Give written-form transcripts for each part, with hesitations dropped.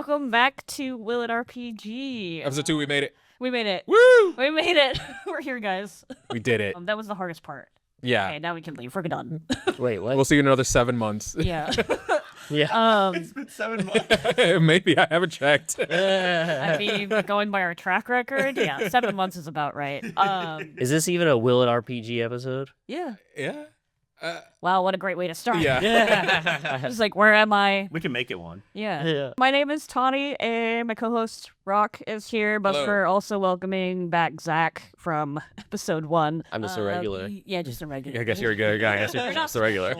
welcome back to Will It RPG. Episode 2, we made it. We made it. Woo! We made it. We're here, guys. We did it. That was the hardest part. Yeah. Okay, now we can leave. We're done. Wait, what? We'll see you in another 7 months. Yeah. Yeah. It's been 7 months. Maybe, I haven't checked. I mean, going by our track record, yeah, 7 months is about right. Is this even a Will It RPG episode? Yeah. Yeah. Wow, what a great way to start. Yeah. Just like, where am I? We can make it one. Yeah. Yeah. My name is Tawny, and my co-host Rock is here, but Hello. we're also welcoming back Zach from episode 1. I'm just a regular. Yeah, just a regular. I guess you're a good guy. I guess you're just a regular.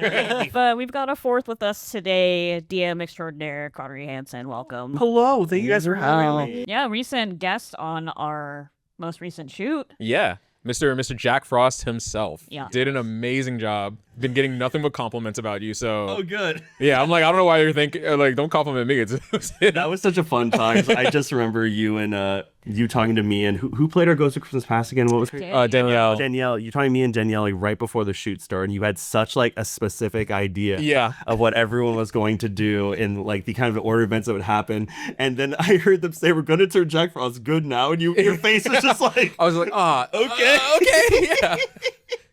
But we've got a fourth with us today, DM extraordinaire Konnery Hansen. Welcome. Hello. Thank you guys for having me. Yeah, recent guest on our most recent shoot. Yeah. Mr. Jack Frost himself. Yeah. Did an amazing job. Been getting nothing but compliments about you. So Oh, good. yeah, I'm like, I don't know why you're thinking, like, don't compliment me. That was such a fun time. I just remember you and you talking to me and who played our Ghost of Christmas Past again? What was her? Danielle. Danielle. You talking to me and Danielle like right before the shoot started, and you had such like a specific idea Yeah. of what everyone was going to do and like the kind of order of events that would happen. And then I heard them say, "We're going to turn Jack Frost good now," and your face was just like, I was like, Okay. okay, yeah.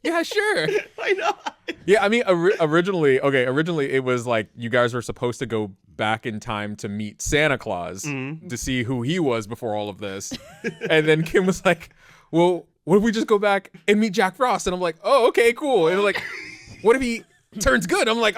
Yeah, sure. "Why not?" Yeah, I mean, originally it was like you guys were supposed to go back in time to meet Santa Claus to see who he was before all of this. And then Kim was like, well, what if we just go back and meet Jack Frost? And I'm like, oh, okay, cool. And like, what if he turns good? I'm like,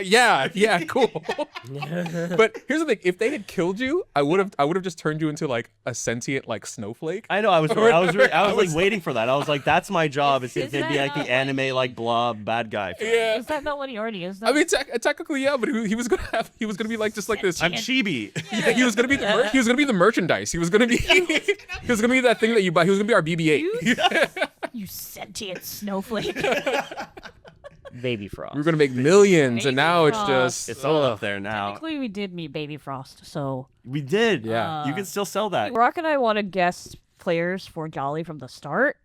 yeah, cool. But here's the thing: if they had killed you, I would have just turned you into like a sentient like snowflake. I know. I was like waiting for that. I was like, that's my job. It's Is gonna be that like the not anime like blob bad guy. Yeah. Is that not what he already is? I mean, technically, yeah, but he was gonna be like just like this. I'm chibi. He was gonna be he was gonna be the merchandise. He was gonna be that thing that you buy. He was gonna be our BB-8. You sentient snowflake. Baby Frost. We were gonna make millions, and Baby now it's Frost. just It's all up there now. Technically, we did meet Baby Frost, so We did. Yeah. You can still sell that. Rock and I wanted guest players for Jolly from the start.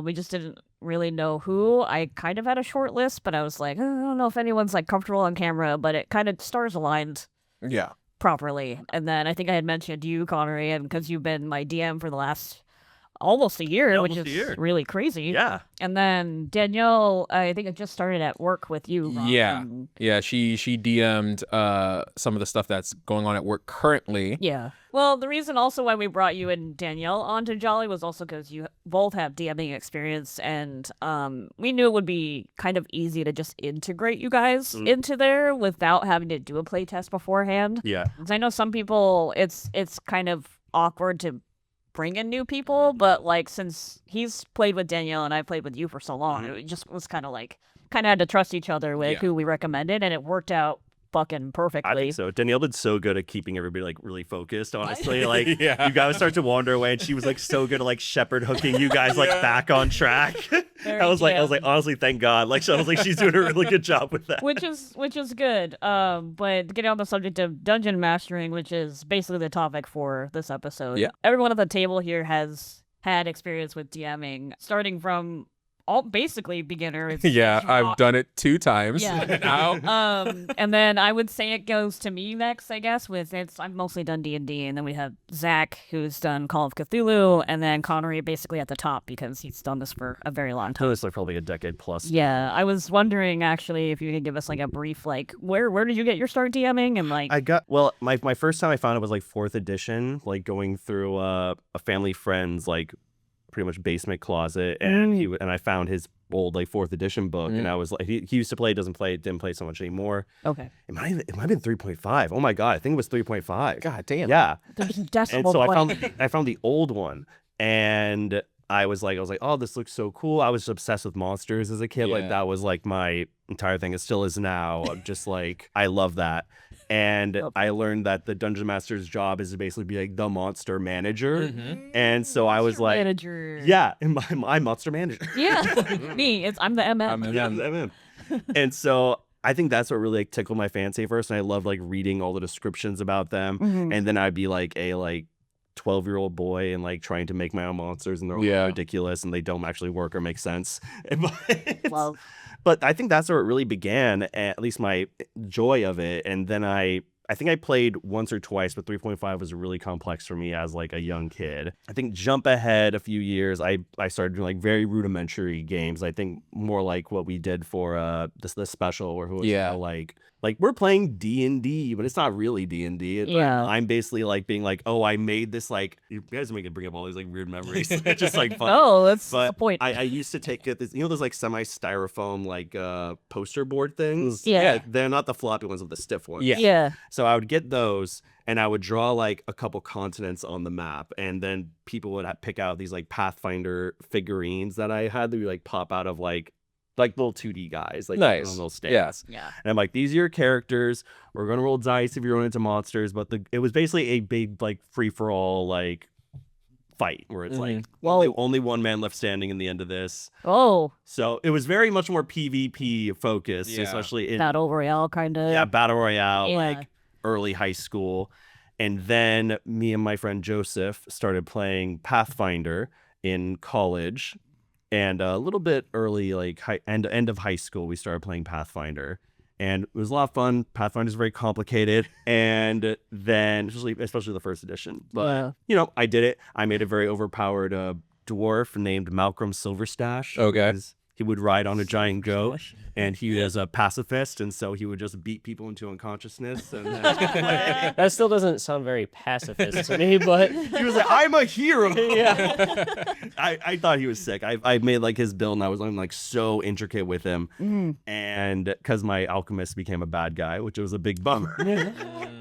We just didn't really know who. I kind of had a short list, but I was like, I don't know if anyone's like comfortable on camera, but it kind of stars aligned yeah. properly. And then I think I had mentioned you, Konnery, and because you've been my DM for the last almost a year, Almost which a is year. really crazy. Yeah. And then Danielle, I think I just started at work with you, Rock, Yeah. and- Yeah, she DM'd some of the stuff that's going on at work currently. Yeah. Well, the reason also why we brought you and Danielle onto Jolly was also because you both have DMing experience, and we knew it would be kind of easy to just integrate you guys into there without having to do a playtest beforehand. Yeah. 'Cause I know some people, it's kind of awkward to bring in new people, but like since he's played with Danielle and I played with you for so long, it just was kind of had to trust each other with Yeah. who we recommended, and it worked out fucking perfectly. I think so. Danielle did so good at keeping everybody like really focused. Honestly, like Yeah. you guys start to wander away, and she was like so good at like shepherd hooking you guys like back on track. I was like, honestly, thank God. Like, so I was like, she's doing a really good job with that. which is good. But getting on the subject of dungeon mastering, which is basically the topic for this episode. Yeah. Everyone at the table here has had experience with DMing, starting from all basically beginner. Yeah, I've done it 2 times Yeah. now. And then I would say it goes to me next, I guess. I've mostly done D&D, and then we have Zach, who's done Call of Cthulhu, and then Konnery basically at the top because he's done this for a very long time. It's like probably a decade plus. Yeah, I was wondering actually if you could give us like a brief like where did you get your start DMing and like I got my first time I found it was like 4th edition, like going through a family friend's like pretty much basement closet, and I found his old like 4th edition book, and I was like, he used to play, didn't play so much anymore. okay. It might have been 3.5. Oh my God, I think it was 3.5. God damn. Yeah. There's a And decimal so point. I found the old one, and I was like, oh, this looks so cool. I was obsessed with monsters as a kid. Yeah. Like that was like my entire thing. It still is now. I'm just like, I love that. And I learned that the dungeon master's job is to basically be like the monster manager. And so I was like, manager. yeah, I'm monster manager. Yeah. Me. I'm the MM. Yeah, I'm MM. And so I think that's what really like tickled my fancy first. And I love like reading all the descriptions about them. And then I'd be like a 12-year-old boy and like trying to make my own monsters, and they're all ridiculous and they don't actually work or make sense. Well, But I think that's where it really began, at least my joy of it. And then I I think I played once or twice, but 3.5 was really complex for me as like a young kid. I think jump ahead a few years, I started doing like very rudimentary games. I think more like what we did for this special, where who was like we're playing D&D, but it's not really D&D. Yeah. I'm basically like being like, oh, I made this, like, you guys make it bring up all these like weird memories. It's just like fun. Oh, that's the But point. I used to take this, those like semi-styrofoam like poster board things. Yeah. They're not the floppy ones, of the stiff ones. Yeah. So I would get those and I would draw like a couple continents on the map, and then people would pick out these like Pathfinder figurines that I had that would like pop out of like little 2D guys, like Nice. on those stands. Yeah. And I'm like, these are your characters. We're gonna roll dice if you're running into monsters, but it was basically a big like free for all like fight where it's like, well, only one man left standing in the end of this. Oh, So it was very much more PvP focused, Yeah. especially in Battle Royale kind of. Battle Royale, Yeah. like early high school. And then me and my friend Joseph started playing Pathfinder in college. And a little bit early, like end of high school, we started playing Pathfinder. And it was a lot of fun. Pathfinder's very complicated. And then, especially the first edition. But, I did it. I made a very overpowered dwarf named Malcolm Silverstash. Okay. He would ride on a giant goat, and he was a pacifist, and so he would just beat people into unconsciousness. And then That still doesn't sound very pacifist to me, but he was like, "I'm a hero." yeah. I thought he was sick. I made like his build, and I'm like so intricate with him, and because my alchemist became a bad guy, which was a big bummer.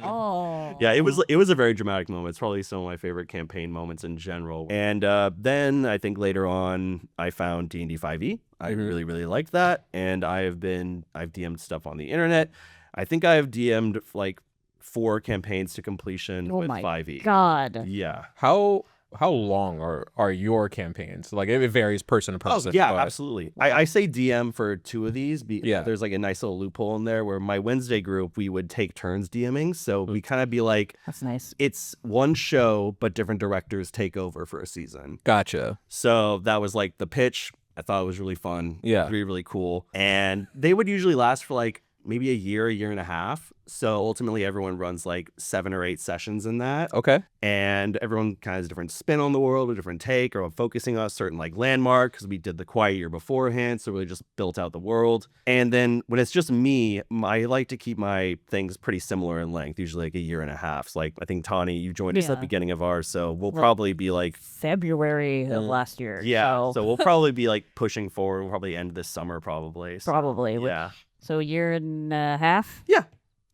Oh. Yeah, it was a very dramatic moment. It's probably some of my favorite campaign moments in general. And then I think later on I found D&D 5e. I really, really liked that, and I've DM'd stuff on the internet. I think I have DM'd like 4 campaigns to completion with 5e. God. Yeah. How long are your campaigns? Like it varies person to person. Oh, yeah, but- absolutely. I say DM for 2 of these. Yeah. There's like a nice little loophole in there where my Wednesday group, we would take turns DMing. So we kind of be like, That's nice. it's one show, but different directors take over for a season. Gotcha. So that was like the pitch. I thought it was really fun. Yeah. Really, really cool. And they would usually last for like maybe a year and a half. So ultimately everyone runs like 7 or 8 sessions in that. Okay. And everyone kind of has a different spin on the world, a different take, or focusing on a certain like landmark, because we did the quiet year beforehand. So we just built out the world. And then when it's just me, I like to keep my things pretty similar in length, usually like a year and a half. So like I think Tawny, you joined us at the Yeah. beginning of ours. So we'll probably be like February of last year. yeah, So, so we'll probably be like pushing forward. We'll probably end this summer, probably. So, probably. yeah, So a year and a half. Yeah.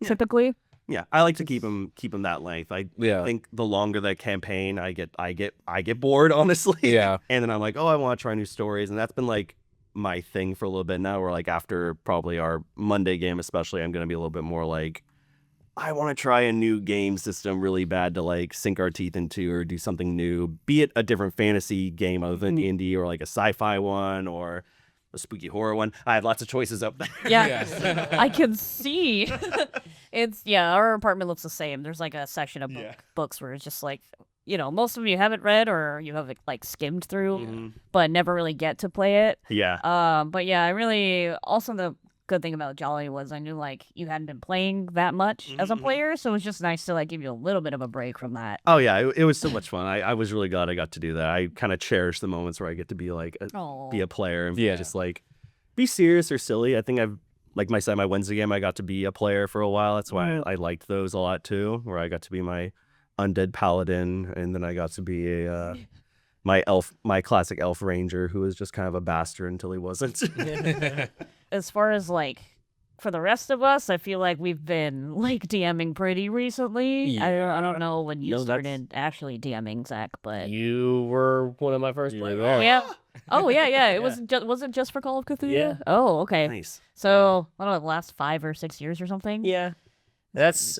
Typically. yeah. I like to keep them that length. I Yeah. think the longer the campaign, I get bored, honestly. Yeah. And then I'm like, oh, I want to try new stories, and that's been like my thing for a little bit now. Where like after probably our Monday game, especially, I'm gonna be a little bit more like, I want to try a new game system really bad to like sink our teeth into or do something new, be it a different fantasy game other than D&D or like a sci-fi one or a spooky horror one. I have lots of choices up there. Yeah. I can see. Our apartment looks the same. There's like a section of books where it's just like, most of them you haven't read or you have like skimmed through, but never really get to play it. Yeah. But yeah, I really also the good thing about Jolly was I knew like you hadn't been playing that much as a player, so it was just nice to like give you a little bit of a break from that. Oh yeah, it was so much fun. I was really glad I got to do that. I kind of cherish the moments where I get to be like be a player and just like be serious or silly. I think I've like my Wednesday game, I got to be a player for a while. That's why I liked those a lot too, where I got to be my undead paladin, and then I got to be my classic elf ranger, who was just kind of a bastard until he wasn't. As far as like for the rest of us, I feel like we've been like DMing pretty recently. I don't know when you started actually DMing, Zach, but You were one of my first players. yeah. Oh yeah. It wasn't just for Call of Cthulhu. Yeah. Oh, okay. Nice. So I don't know, the last 5 or 6 years or something. Yeah. That's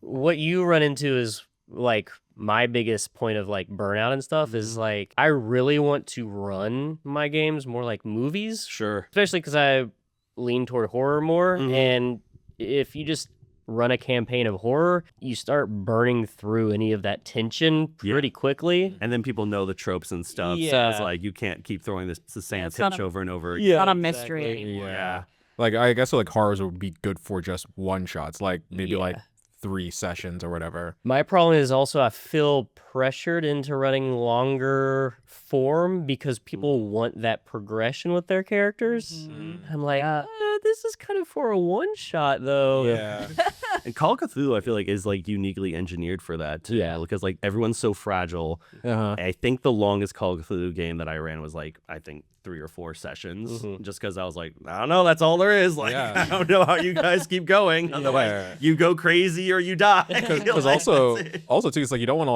what you run into is like my biggest point of like burnout and stuff is like I really want to run my games more like movies, Sure. especially because I lean toward horror more. And if you just run a campaign of horror, you start burning through any of that tension pretty quickly. And then people know the tropes and stuff. So Yeah. it's like you can't keep throwing the same it's not pitch a- over and over. Yeah, Not a mystery anymore. Yeah. Like I guess like horrors would be good for just one shots, like maybe like 3 sessions or whatever. My problem is also I feel pressured into running longer form because people want that progression with their characters. I'm like, this is kind of for a one-shot, though. Yeah. And Call of Cthulhu, I feel like, is like uniquely engineered for that too. Yeah. Because like everyone's so fragile. I think the longest Call of Cthulhu game that I ran was like, I think 3 or 4 sessions. Just because I was like, I don't know, that's all there is. Like, I don't know how you guys keep going. Otherwise, you go crazy or you die. Because also too, it's like you don't want to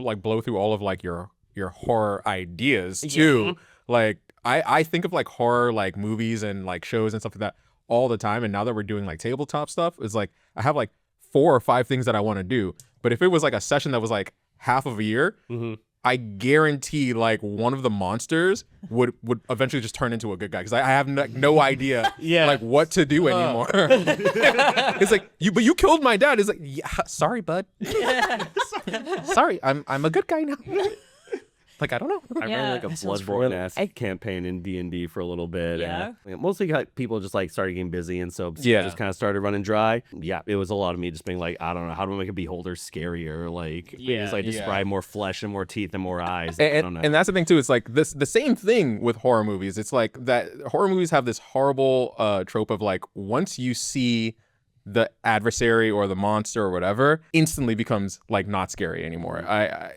like blow through all of like your horror ideas too. Like I think of like horror like movies and like shows and stuff like that all the time. And now that we're doing like tabletop stuff, it's like I have like 4 or 5 things that I want to do. But if it was like a session that was like half of a year, I guarantee like one of the monsters would eventually just turn into a good guy because I have no idea like what to do anymore. It's like you killed my dad. It's like, yeah, sorry, bud. Sorry, I'm a good guy now. Like, I don't know. I ran like a Bloodborne-esque campaign in D&D for a little bit. Yeah. And mostly people just like started getting busy, and so just kind of started running dry. Yeah, it was a lot of me just being like, I don't know, how do I make a beholder scarier? Like, things like describe more flesh and more teeth and more eyes. I don't know. And that's the thing too. It's like the same thing with horror movies. It's like that horror movies have this horrible trope of like once you see the adversary or the monster or whatever instantly becomes like not scary anymore.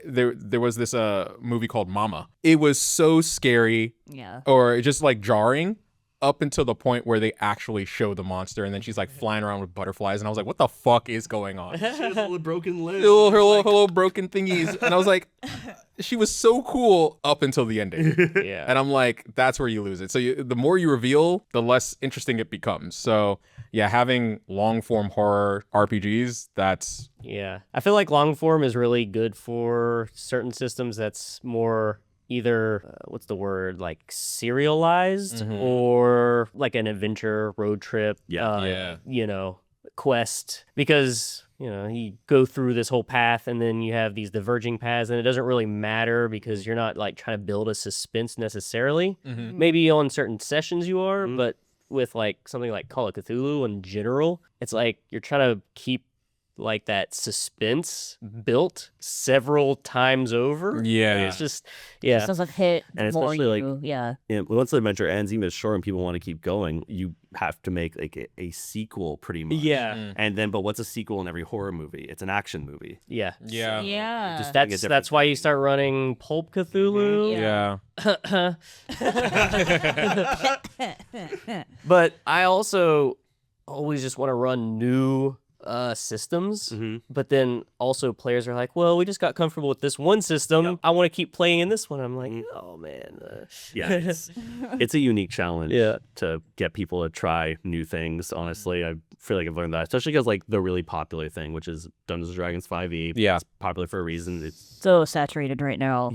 There was this movie called Mama. It was so scary, or just like jarring up until the point where they actually show the monster, and then she's like flying around with butterflies, and I was like, what the fuck is going on? She has all the broken limbs. Her little broken thingies, and I was like, she was so cool up until the ending. And I'm like, that's where you lose it. So the more you reveal, the less interesting it becomes. So yeah, having long form horror RPGs, that's I feel like long form is really good for certain systems that's more either what's the word, like serialized or like an adventure road trip you know, quest, because you know you go through this whole path and then you have these diverging paths and it doesn't really matter because you're not like trying to build a suspense necessarily. Maybe on certain sessions you are, but with like something like Call of Cthulhu in general, it's like you're trying to keep like that suspense built several times over. It's just This doesn't hit and more especially you. once the adventure ends, even if it's short and people want to keep going, you have to make like a sequel pretty much. And then but what's a sequel in every horror movie? It's an action movie. That's why you start running Pulp Cthulhu. But I also always just want to run new systems, but then also players are like, well, we just got comfortable with this one system. I want to keep playing in this one. I'm like, oh man. It's a unique challenge to get people to try new things. Honestly, I feel like I've learned that, especially because like the really popular thing, which is Dungeons & Dragons 5e. It's popular for a reason. It's so saturated right now.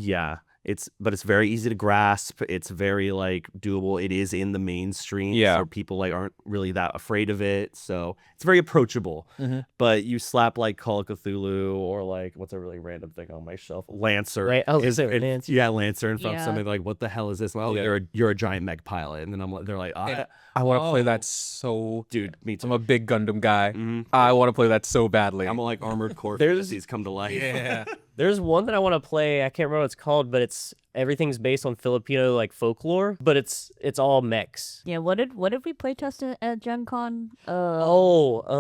But it's very easy to grasp. It's very like doable. It is in the mainstream. So people like aren't really that afraid of it. So it's very approachable. But you slap like Call of Cthulhu or like what's a really random thing on my shelf? Lancer. Lancer. Lancer in front of something like, what the hell is this? Well, you're a giant mech pilot. And then they're like, I want to play that so... Dude, me too. I'm a big Gundam guy. I want to play that so badly. I'm like armored core fantasies come to life. There's one that I want to play. I can't remember what it's called, but everything's based on Filipino like folklore, but it's all mechs. Yeah, what did we play test at Gen Con? Eldritch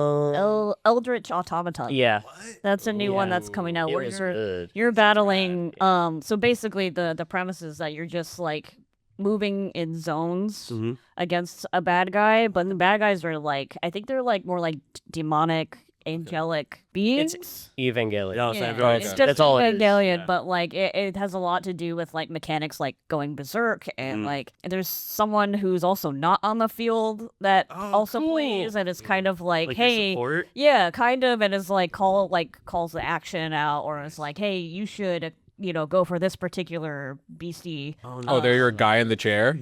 Automata. Yeah. That's a new one that's coming out where good. you're battling so basically the premise is that you're just like moving in zones against a bad guy, but the bad guys are like, I think they're like more like demonic angelic beings. It's Evangelion. It's just Evangelion, but like it has a lot to do with like mechanics like going berserk and like there's someone who's also not on the field that also plays, and it's kind of like hey, kind of, and is like calls the action out, or it's like, hey, you should go for this particular beastie. They're your guy in the chair?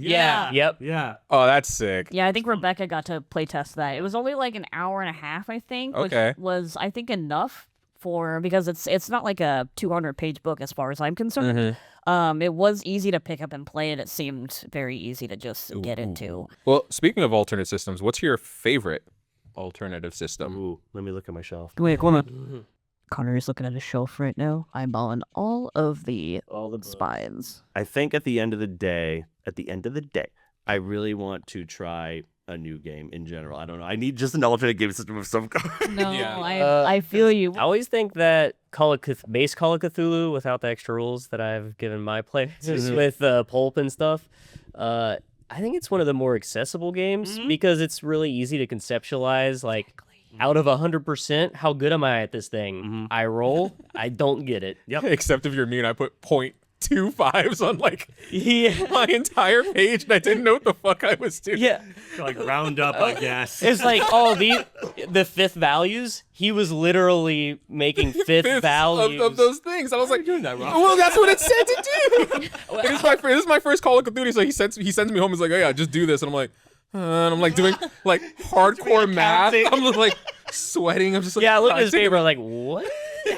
Oh, that's sick. Yeah, I think Rebecca got to play test that. It was only like an hour and a half, I think, which was, I think, enough because it's not like a 200-page book as far as I'm concerned. It was easy to pick up and play, and it seemed very easy to just get into. Well, speaking of alternate systems, what's your favorite alternative system. Ooh, let me look at my shelf. Wait, Coleman. Konnery's looking at his shelf right now, eyeballing all of the spines. I think at the end of the day, I really want to try a new game in general. I don't know. I need just an alternate game system of some kind. No, Yeah. I feel you. I always think that base Call of Cthulhu without the extra rules that I've given my players with pulp and stuff. I think it's one of the more accessible games because it's really easy to conceptualize. Like, out of 100%, how good am I at this thing? I roll, I don't get it. Yep. Except if you're me and I put 0.25s on like Yeah. my entire page and I didn't know what the fuck I was doing. Yeah. Like round up, I guess. It's like, the fifth values, he was literally making fifth values. of those things. I was like, doing that wrong. Well, that's what it said to do. This is my first Call of Cthulhu, so he sends me home. He's like, oh yeah, just do this, and I'm like, and I'm like doing like hardcore math. I'm just like sweating. I'm just like, Yeah, I looked at God his damn paper, it. I'm like, what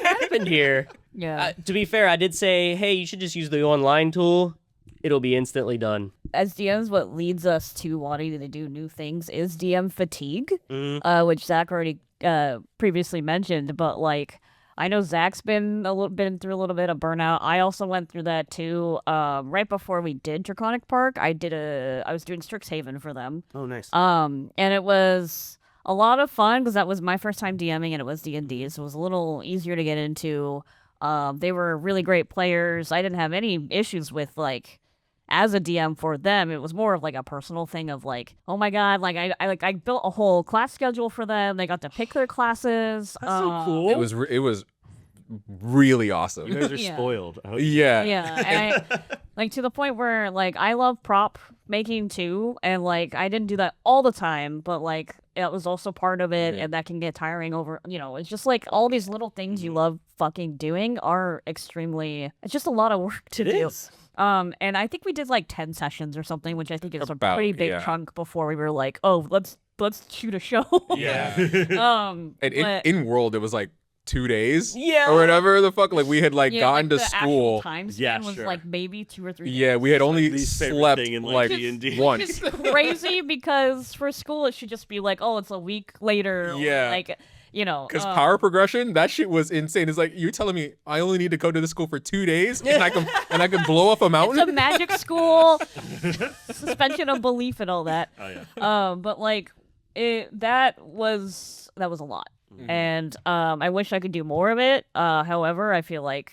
happened here? Yeah. To be fair, I did say, hey, you should just use the online tool. It'll be instantly done. As DMs, what leads us to wanting to do new things is DM fatigue, which Zach already previously mentioned. But like, I know Zach's been through a little bit of burnout. I also went through that too. Right before we did Draconic Park, I was doing Strixhaven for them. Oh, nice. And it was a lot of fun because that was my first time DMing and it was D&D, so it was a little easier to get into. They were really great players. I didn't have any issues with like, as a DM for them, it was more of like a personal thing of like, oh my god, like I built a whole class schedule for them. They got to pick their classes. That's so cool. It was really awesome. You guys are Yeah. spoiled. Yeah. Yeah, and I, like to the point where like I love prop making too, and like I didn't do that all the time, but like it was also part of it, and that can get tiring over. It's just like all these little things you love fucking doing are extremely. It's just a lot of work to do. And I think we did like 10 sessions or something, which I think is About, a pretty big yeah. chunk before we were like, oh, let's shoot a show. Yeah. And in World, it was like 2 days. Yeah. Or whatever the fuck. Like we had like gotten to the actual school. time Yeah, span was sure. like maybe 2 or 3 days. Yeah, we had only least favorite slept thing in, like D&D. once. Which is crazy because for school it should just be like, oh, it's a week later. Yeah. Or like, Because power progression, that shit was insane. It's like you're telling me I only need to go to the school for 2 days and I can blow up a mountain. It's a magic school, suspension of belief and all that. Oh, yeah. But like that was a lot. And I wish I could do more of it. However, I feel like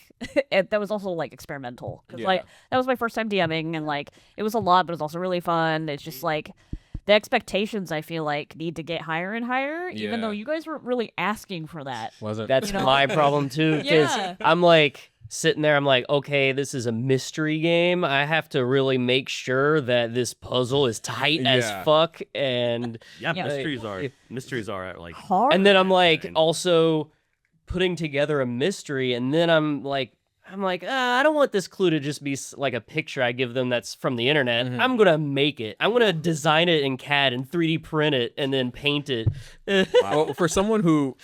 that was also like experimental. 'Cause, like that was my first time DMing, and like it was a lot, but it was also really fun. It's just like the expectations I feel like need to get higher and higher, even though Yeah. you guys weren't really asking for that. Wasn't That's my problem too. Because Yeah. I'm like sitting there, I'm like, okay, this is a mystery game. I have to really make sure that this puzzle is tight as Yeah. fuck. And Yeah, Yeah. mysteries are like Hard. and then I'm like Fine. also putting together a mystery, and then I'm like, I don't want this clue to just be like a picture I give them that's from the internet. I'm gonna make it. I'm gonna design it in CAD and 3D print it and then paint it. well, for someone who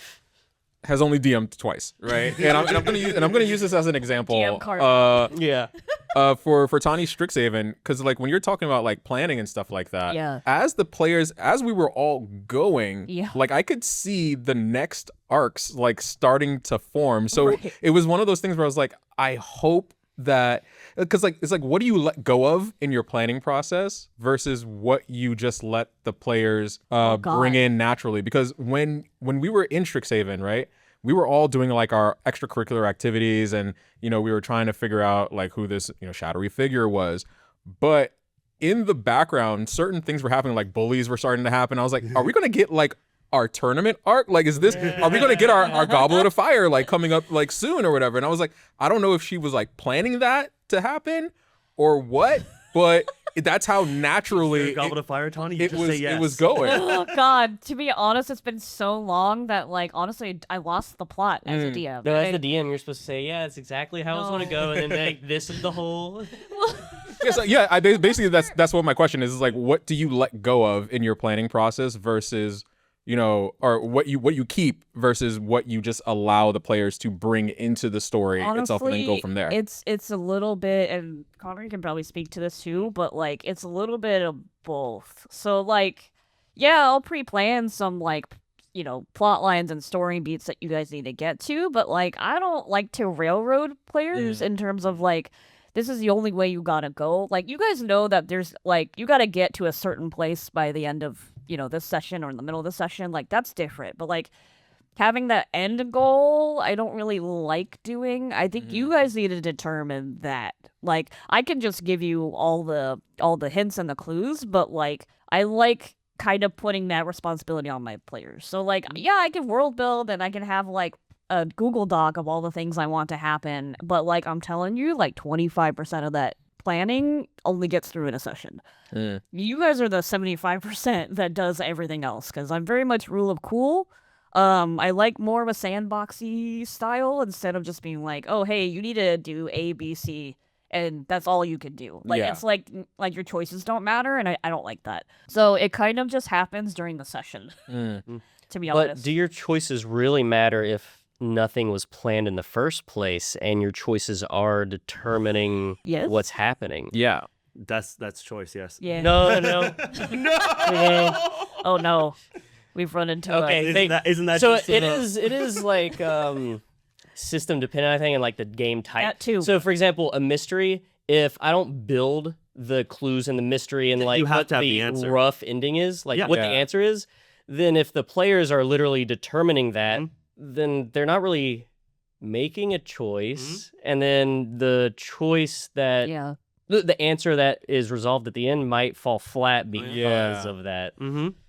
has only DM'd twice, right? And I'm gonna use this as an example. DM card. Yeah. For Tawny Strixhaven, because like when you're talking about like planning and stuff like that, Yeah. as the players, as we were all going, Yeah. like I could see the next arcs like starting to form. So Right. it was one of those things where I was like, I hope that, because like it's like, what do you let go of in your planning process versus what you just let the players God. bring in naturally? Because when we were in Strixhaven, right, we were all doing like our extracurricular activities, and we were trying to figure out like who this shadowy figure was, but in the background certain things were happening, like bullies were starting to happen. I was like, are we gonna get like our tournament arc? Like, is this, are we gonna get our Goblet of Fire like coming up like soon or whatever? And I was like, I don't know if she was like planning that to happen or what, but that's how naturally Goblet of Fire, Tawny. You it just was say yes. it was going. Oh God! To be honest, it's been so long that like honestly, I lost the plot as a DM. No, as I- the DM, you're supposed to say, yeah, it's exactly how it's going to go, and then like, this is the whole. Basically that's what my question is like, what do you let go of in your planning process versus or what you keep versus what you just allow the players to bring into the story itself and then go from there. It's a little bit, and Konnery can probably speak to this too, but like it's a little bit of both. So like, yeah, I'll pre-plan some like plot lines and story beats that you guys need to get to, but like I don't like to railroad players in terms of like this is the only way you gotta go. Like you guys know that there's like you gotta get to a certain place by the end of this session or in the middle of the session. Like that's different, but like having that end goal, I don't really like doing. I think you guys need to determine that. Like I can just give you all the hints and the clues, but like I like kind of putting that responsibility on my players. So like yeah, I can world build and I can have like a Google Doc of all the things I want to happen, but like I'm telling you, like 25% of that planning only gets through in a session. You guys are the 75% that does everything else, because I'm very much rule of cool. I like more of a sandboxy style instead of just being like, oh hey, you need to do A, B, C, and that's all you can do. Like it's like your choices don't matter, and I don't like that. So it kind of just happens during the session. To be honest. But do your choices really matter if nothing was planned in the first place and your choices are determining what's happening? Yeah. That's choice, yes. Yeah. No. Yeah. Oh no. We've run into Isn't that so just it is like system dependent, I think, and like the game type. That too. So for example, a mystery, if I don't build the clues in the mystery and like you have what to have the answer. rough ending is, like what the Yeah. answer is, then if the players are literally determining that, then they're not really making a choice, and then the choice that the answer that is resolved at the end might fall flat because of that.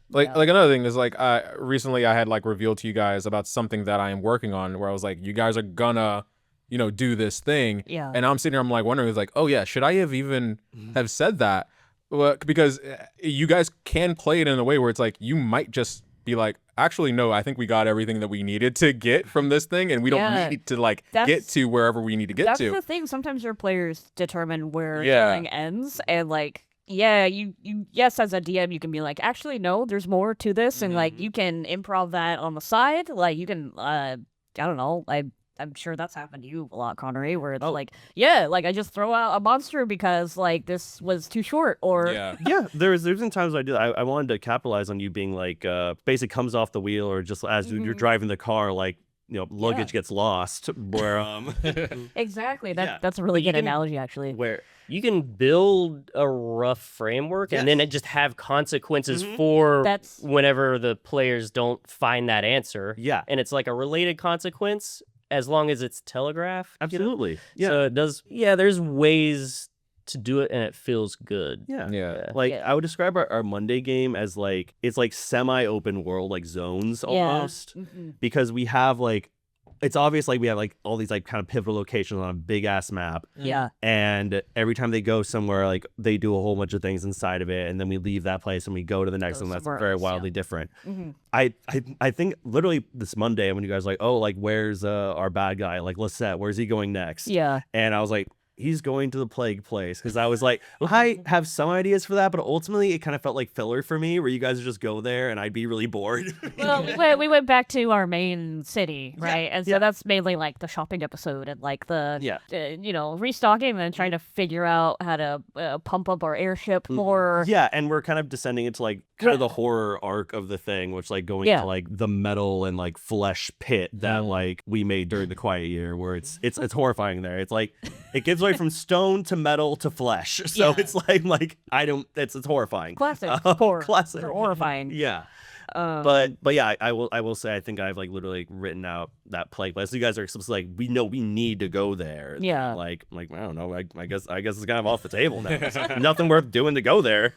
Like another thing is like recently I had like revealed to you guys about something that I am working on, where I was like, you guys are gonna do this thing, and I'm sitting here, I'm like wondering, it's like, oh yeah, should I have even have said that? Well, because you guys can play it in a way where it's like you might just be like, actually no, I think we got everything that we needed to get from this thing, and we don't need to like get to wherever we need to get that's to. the thing. Sometimes your players determine where something ends, and like you yes, as a DM you can be like, actually no, there's more to this, and like you can improv that on the side. Like you can I don't know, I'm sure that's happened to you a lot, Konnery, where it's like, like I just throw out a monster because like this was too short, or there's been times I did. I wanted to capitalize on you being like basically comes off the wheel, or just as you're driving the car, like luggage gets lost. Where exactly that's a really good analogy actually. Where you can build a rough framework and then it just have consequences for whenever the players don't find that answer. Yeah, and it's like a related consequence, as long as it's telegraphed. Absolutely. Yeah. So it does. Yeah, there's ways to do it and it feels good. Yeah. Like I would describe our Monday game as like, it's like semi-open world, like zones almost, because we have like, it's obvious like we have like all these like kind of pivotal locations on a big ass map. Yeah. And every time they go somewhere, like they do a whole bunch of things inside of it, and then we leave that place and we go to the next one that's very wildly different. I think literally this Monday when you guys were like, oh, like where's our bad guy, like Lisette, where's he going next? Yeah. And I was like, he's going to the plague place, because I was like, I have some ideas for that, but ultimately it kind of felt like filler for me, where you guys would just go there and I'd be really bored. Well, we went back to our main city, right? And so that's mainly like the shopping episode and like the restocking and then trying to figure out how to pump up our airship more. Yeah, and we're kind of descending into like kind of the horror arc of the thing, which like going to like the metal and like flesh pit that like we made during the quiet year, where it's horrifying there. It's like it gives way from stone to metal to flesh, so it's like it's horrifying. Classic horror. Classic. Horrifying. Yeah. But yeah, I will say I think I've like literally written out that plague place. So you guys are supposed to like, we know we need to go there. Yeah. Like I don't know. I guess it's kind of off the table now. There's nothing worth doing to go there.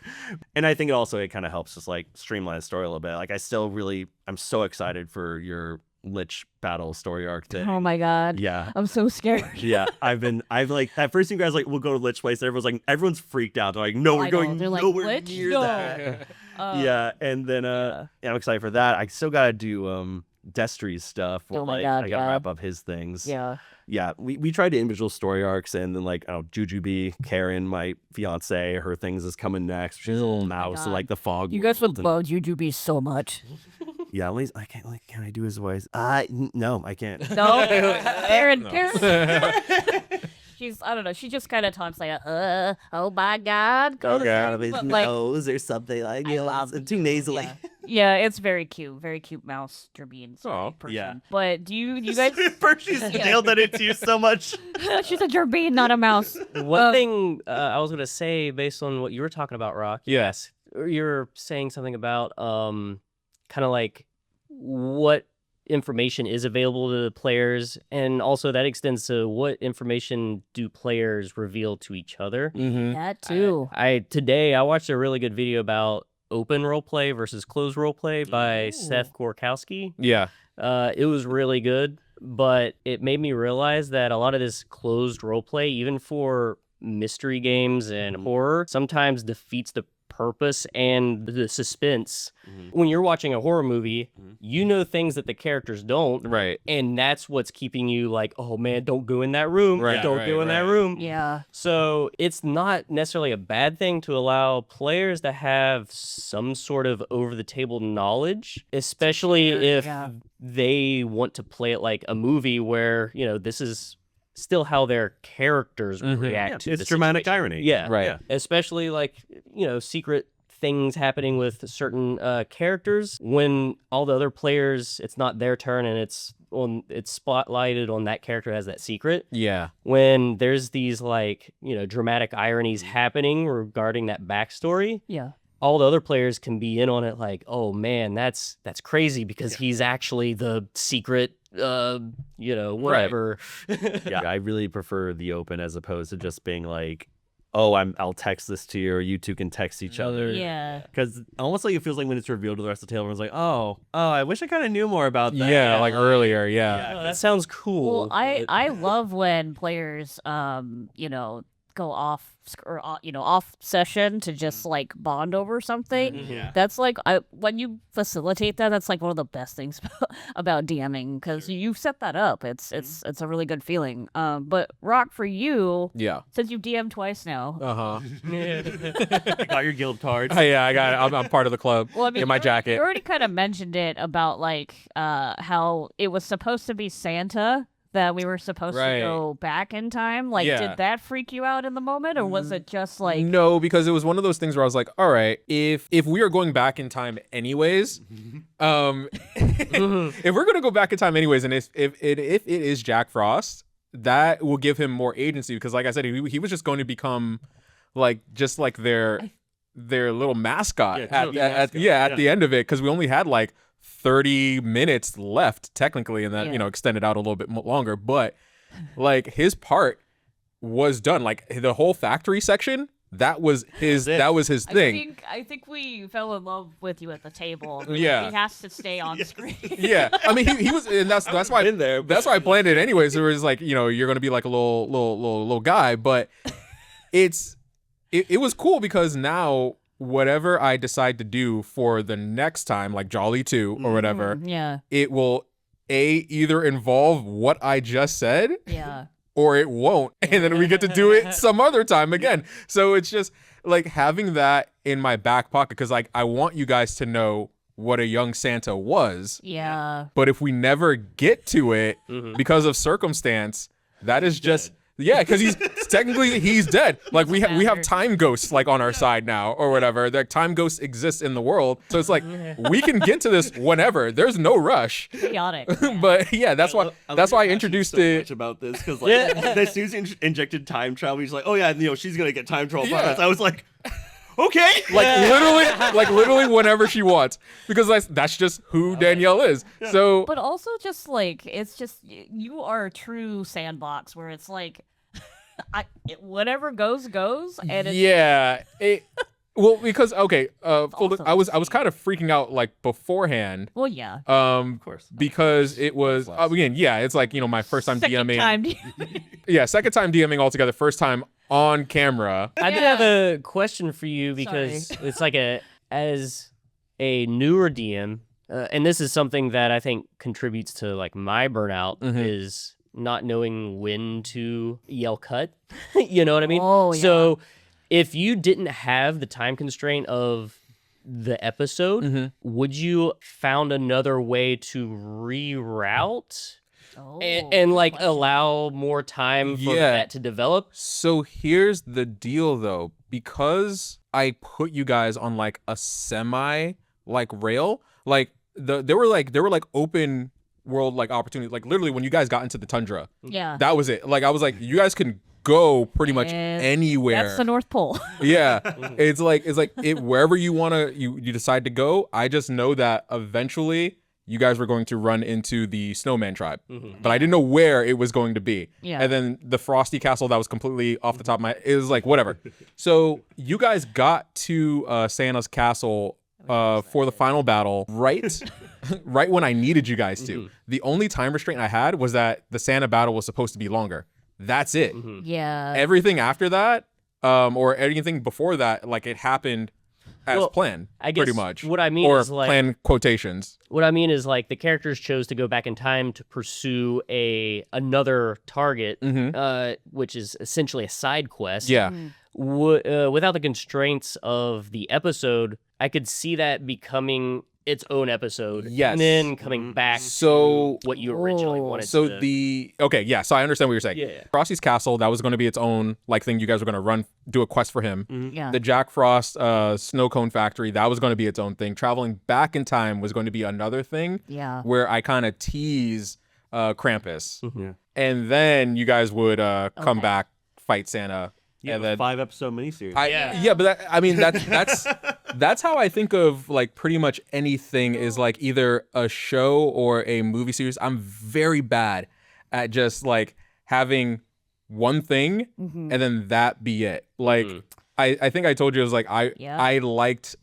And I think it kind of helps just like streamline the story a little bit. Like I'm so excited for your Lich battle story arc thing. Oh my god. Yeah. I'm so scared. Yeah. I've like at first you guys like, we'll go to Lich place. Everyone's freaked out. They're like, no, we're going nowhere Lich? near No. that. Yeah, and then I'm excited for that. I still gotta do Destry's stuff. Oh my like, god, I gotta wrap up his things. Yeah. We tried individual story arcs, and then like Jujubee, Karen, my fiance, her things is coming next. She's a little mouse, so, like the fog. You guys would love Jujubee so much. Yeah, at least I can't. Like, can I do his voice? No, I can't. No, Karen. She's, I don't know, she just kind of talks like, oh my god, go to sleep. His But, like, nose or something like, too nasally. Yeah, it's very cute mouse Gerbean Aw. person. Yeah. But do you guys? She's nailed that into you so much. She's a Gerbean, not a mouse. One thing I was gonna say, based on what you were talking about, Rock. Yes. You're saying something about kind of like what information is available to the players, and also that extends to what information do players reveal to each other. Mm-hmm. That too. Today I watched a really good video about open roleplay versus closed roleplay by Seth Gorkowski. Yeah. It was really good, but it made me realize that a lot of this closed roleplay, even for mystery games and horror, sometimes defeats the purpose and the suspense. When you're watching a horror movie, you know things that the characters don't, Right. and that's what's keeping you like, oh man, don't go in that room, Right, don't go in that room. Yeah. So it's not necessarily a bad thing to allow players to have some sort of over-the-table knowledge, especially if they want to play it like a movie where, you know, this is still how their characters react to It's the dramatic situation. irony. Yeah, Right. Yeah. especially like, you know, secret things happening with certain characters when all the other players, it's not their turn and it's spotlighted on that character as that secret. Yeah. When there's these like, you know, dramatic ironies happening regarding that backstory, Yeah. all the other players can be in on it like, oh man, that's crazy because he's actually the secret you know, whatever. Yeah, I really prefer the open as opposed to just being like, oh, I'll text this to you, or you two can text each other. Yeah. Because almost like it feels like when it's revealed to the rest of the table, everyone's like, oh, I wish I kind of knew more about that. Yeah, like earlier, yeah. Oh, that sounds cool. Well, I love when players you know, go off or you know, off session to just like bond over something. Yeah. That's like when you facilitate that, that's like one of the best things about DMing, because you set that up. It's a really good feeling. But Rock, for you, Yeah. since you've DM'd twice now, Uh-huh. You got your guild cards. Yeah, I got it. I'm part of the club. well, I mean, in my you jacket. already kind of mentioned it about like how it was supposed to be Santa that we were supposed Right. to go back in time. Like, Yeah. did that freak you out in the moment, or was it just like? No, because it was one of those things where I was like, all right, if we are going back in time anyways, if we're gonna go back in time anyways, and if it is Jack Frost, that will give him more agency, because like I said, he was just going to become like just like their little mascot at the end of it, because we only had like 30 minutes left technically, and that you know, extended out a little bit longer, but like his part was done. Like the whole factory section, that was his thing. I think we fell in love with you at the table. Yeah. He has to stay on screen. Yeah, I mean he was, and that's why that's why I planned it anyways. It was like, you know, you're gonna be like a little guy, but it was cool because now whatever I decide to do for the next time, like Jolly 2 or whatever, Yeah. it will either involve what I just said, Yeah. or it won't, and then we get to do it some other time again. So it's just like having that in my back pocket, because like I want you guys to know what a young Santa was. Yeah. But if we never get to it because of circumstance, that is just because he's technically dead. Like we have time ghosts like on our side now or whatever. Like time ghosts exist in the world, so it's like we can get to this whenever. There's no rush. Chaotic. But yeah, that's why I introduced so it. much about this, because like as soon as he injected time travel, he's like, oh yeah, you know, she's gonna get time travel. Yeah. I was like, okay, Like literally whenever she wants, because that's just who Danielle is. So But also just like, it's just, you are a true sandbox where it's like, whatever goes, and it's, well, because I awesome. was kind of freaking out like beforehand. well, yeah. of course, Because it was again, it's like, you know, my first time Second DMing. time. Second time DMing altogether. First time on camera. I did have a question for you, because it's like as a newer DM, and this is something that I think contributes to like my burnout, is not knowing when to yell cut. You know what I mean? Oh, yeah. So if you didn't have the time constraint of the episode, would you found another way to reroute and like allow more time for that to develop? So here's the deal though, because I put you guys on like a semi like rail. Like there were like open world like opportunities. Like literally when you guys got into the tundra, Yeah. that was it. Like I was like, you guys can go pretty much And anywhere. That's the North Pole. Yeah, it's like wherever you wanna you decide to go. I just know that eventually you guys were going to run into the Snowman tribe, but I didn't know where it was going to be. Yeah. And then the Frosty Castle that was completely off the top of my. It was like whatever. So you guys got to Santa's castle for the final battle right when I needed you guys to. The only time restraint I had was that the Santa battle was supposed to be longer. That's it. Yeah. Everything after that, or anything before that, like it happened as planned, I guess pretty much. what I mean or is like plan quotations. What I mean is like the characters chose to go back in time to pursue another target, which is essentially a side quest. Yeah. Without the constraints of the episode, I could see that becoming its own episode. Yes. And then coming back So to what you originally wanted So to... so I understand what you're saying. Yeah. Frosty's Castle, that was going to be its own like thing. You guys were going to do a quest for him. Yeah. The Jack Frost snow cone factory, that was going to be its own thing. Traveling back in time was going to be another thing. Yeah. Where I kind of tease Krampus, Yeah. and then you guys would come back, fight Santa. Yeah, and a then 5-episode miniseries. But that's how I think of like pretty much anything is like either a show or a movie series. I'm very bad at just like having one thing and then that be it. Like I think I told you it was like I liked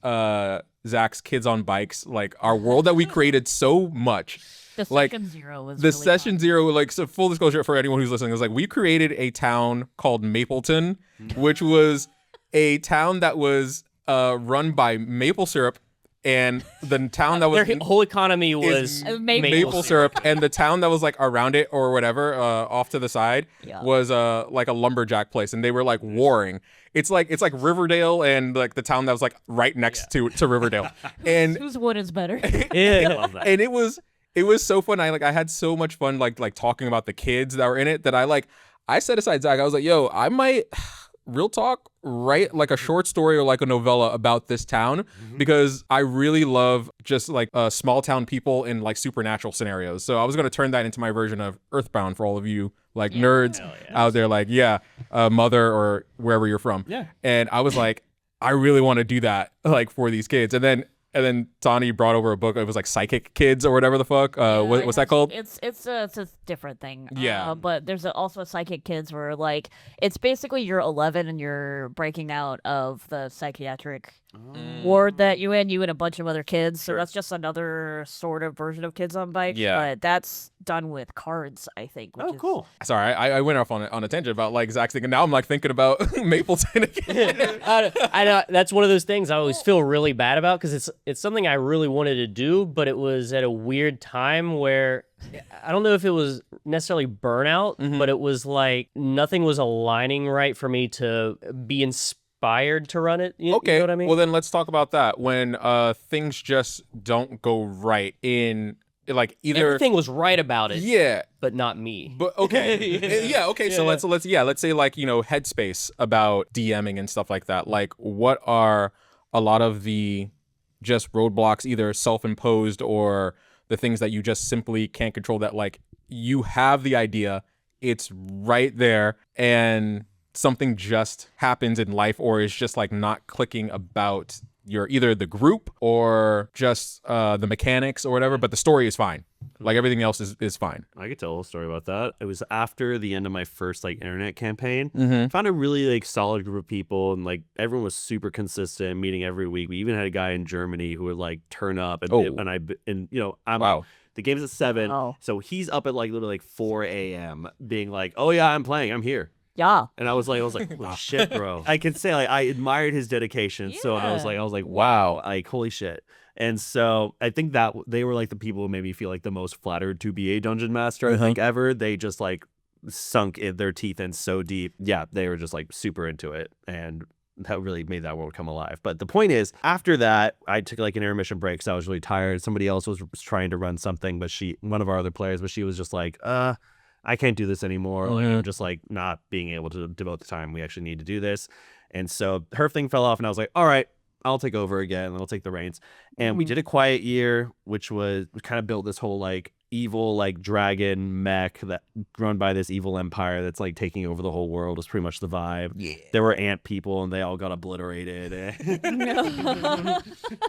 Zach's Kids on Bikes, like our world that we created so much. The like Session Zero was the really Session fun. Zero, like, so full disclosure for anyone who's listening, is like we created a town called Mapleton, which was a town that was run by maple syrup, and the town that was Their whole economy was maple syrup, and the town that was like around it or whatever, off to the side, was like a lumberjack place, and they were like warring. It's like Riverdale and like the town that was like right next to Riverdale, and Whose wood is better? Yeah, I love that. and it was so fun. I had so much fun like talking about the kids that were in it that I set aside Zach. I was like, yo, I might real talk write like a short story or like a novella about this town because I really love just like small town people in like supernatural scenarios. So I was gonna turn that into my version of Earthbound for all of you like nerds out there, like Mother or wherever you're from. Yeah. And I was like, I really want to do that like for these kids. And then Tawny brought over a book. It was like Psychic Kids or whatever the fuck. What's that called? It's a different thing. Yeah. But there's also a Psychic Kids where like it's basically you're 11 and you're breaking out of the psychiatric ward that you and a bunch of other kids. So that's just another sort of version of Kids on Bikes. Yeah. But that's done with cards, I think. Which is... cool. Sorry, I went off on a tangent about like Zach's thinking. Now I'm like thinking about Mapleton again. I know that's one of those things I always feel really bad about because it's something I really wanted to do, but it was at a weird time where I don't know if it was necessarily burnout, but it was like nothing was aligning right for me to be inspired to run it. You know what I mean? Well, then let's talk about that. When things just don't go right in like either everything was right about it. Yeah. But not me. But okay. Yeah, okay. So let's say like, headspace about DMing and stuff like that. Like what are a lot of the just roadblocks, either self-imposed or the things that you just simply can't control, that like you have the idea, it's right there, and something just happens in life or is just like not clicking about your either the group or just the mechanics or whatever, but the story is fine. Like everything else is fine. I could tell a little story about that. It was after the end of my first like internet campaign. I found a really like solid group of people, and like everyone was super consistent, meeting every week. We even had a guy in Germany who would like turn up and I'm Wow. The game's at 7, so he's up at like literally like 4 a.m. being like, "Oh yeah, I'm playing. I'm here." Yeah. And I was like, holy shit, bro. I can say like I admired his dedication. So I was like, wow, like holy shit. And so I think that they were like the people who made me feel like the most flattered to be a dungeon master, I think, ever. They just like sunk their teeth in so deep. Yeah, they were just like super into it. And that really made that world come alive. But the point is, after that, I took like an intermission break because I was really tired. Somebody else was trying to run something, but one of our other players, but she was just like, I can't do this anymore. Like, I'm just like not being able to devote the time we actually need to do this. And so her thing fell off, and I was like, all right, I'll take over again. I'll take the reins. And we did a quiet year, which was we kind of built this whole like evil like dragon mech that run by this evil empire that's like taking over the whole world was pretty much the vibe. Yeah. There were ant people and they all got obliterated,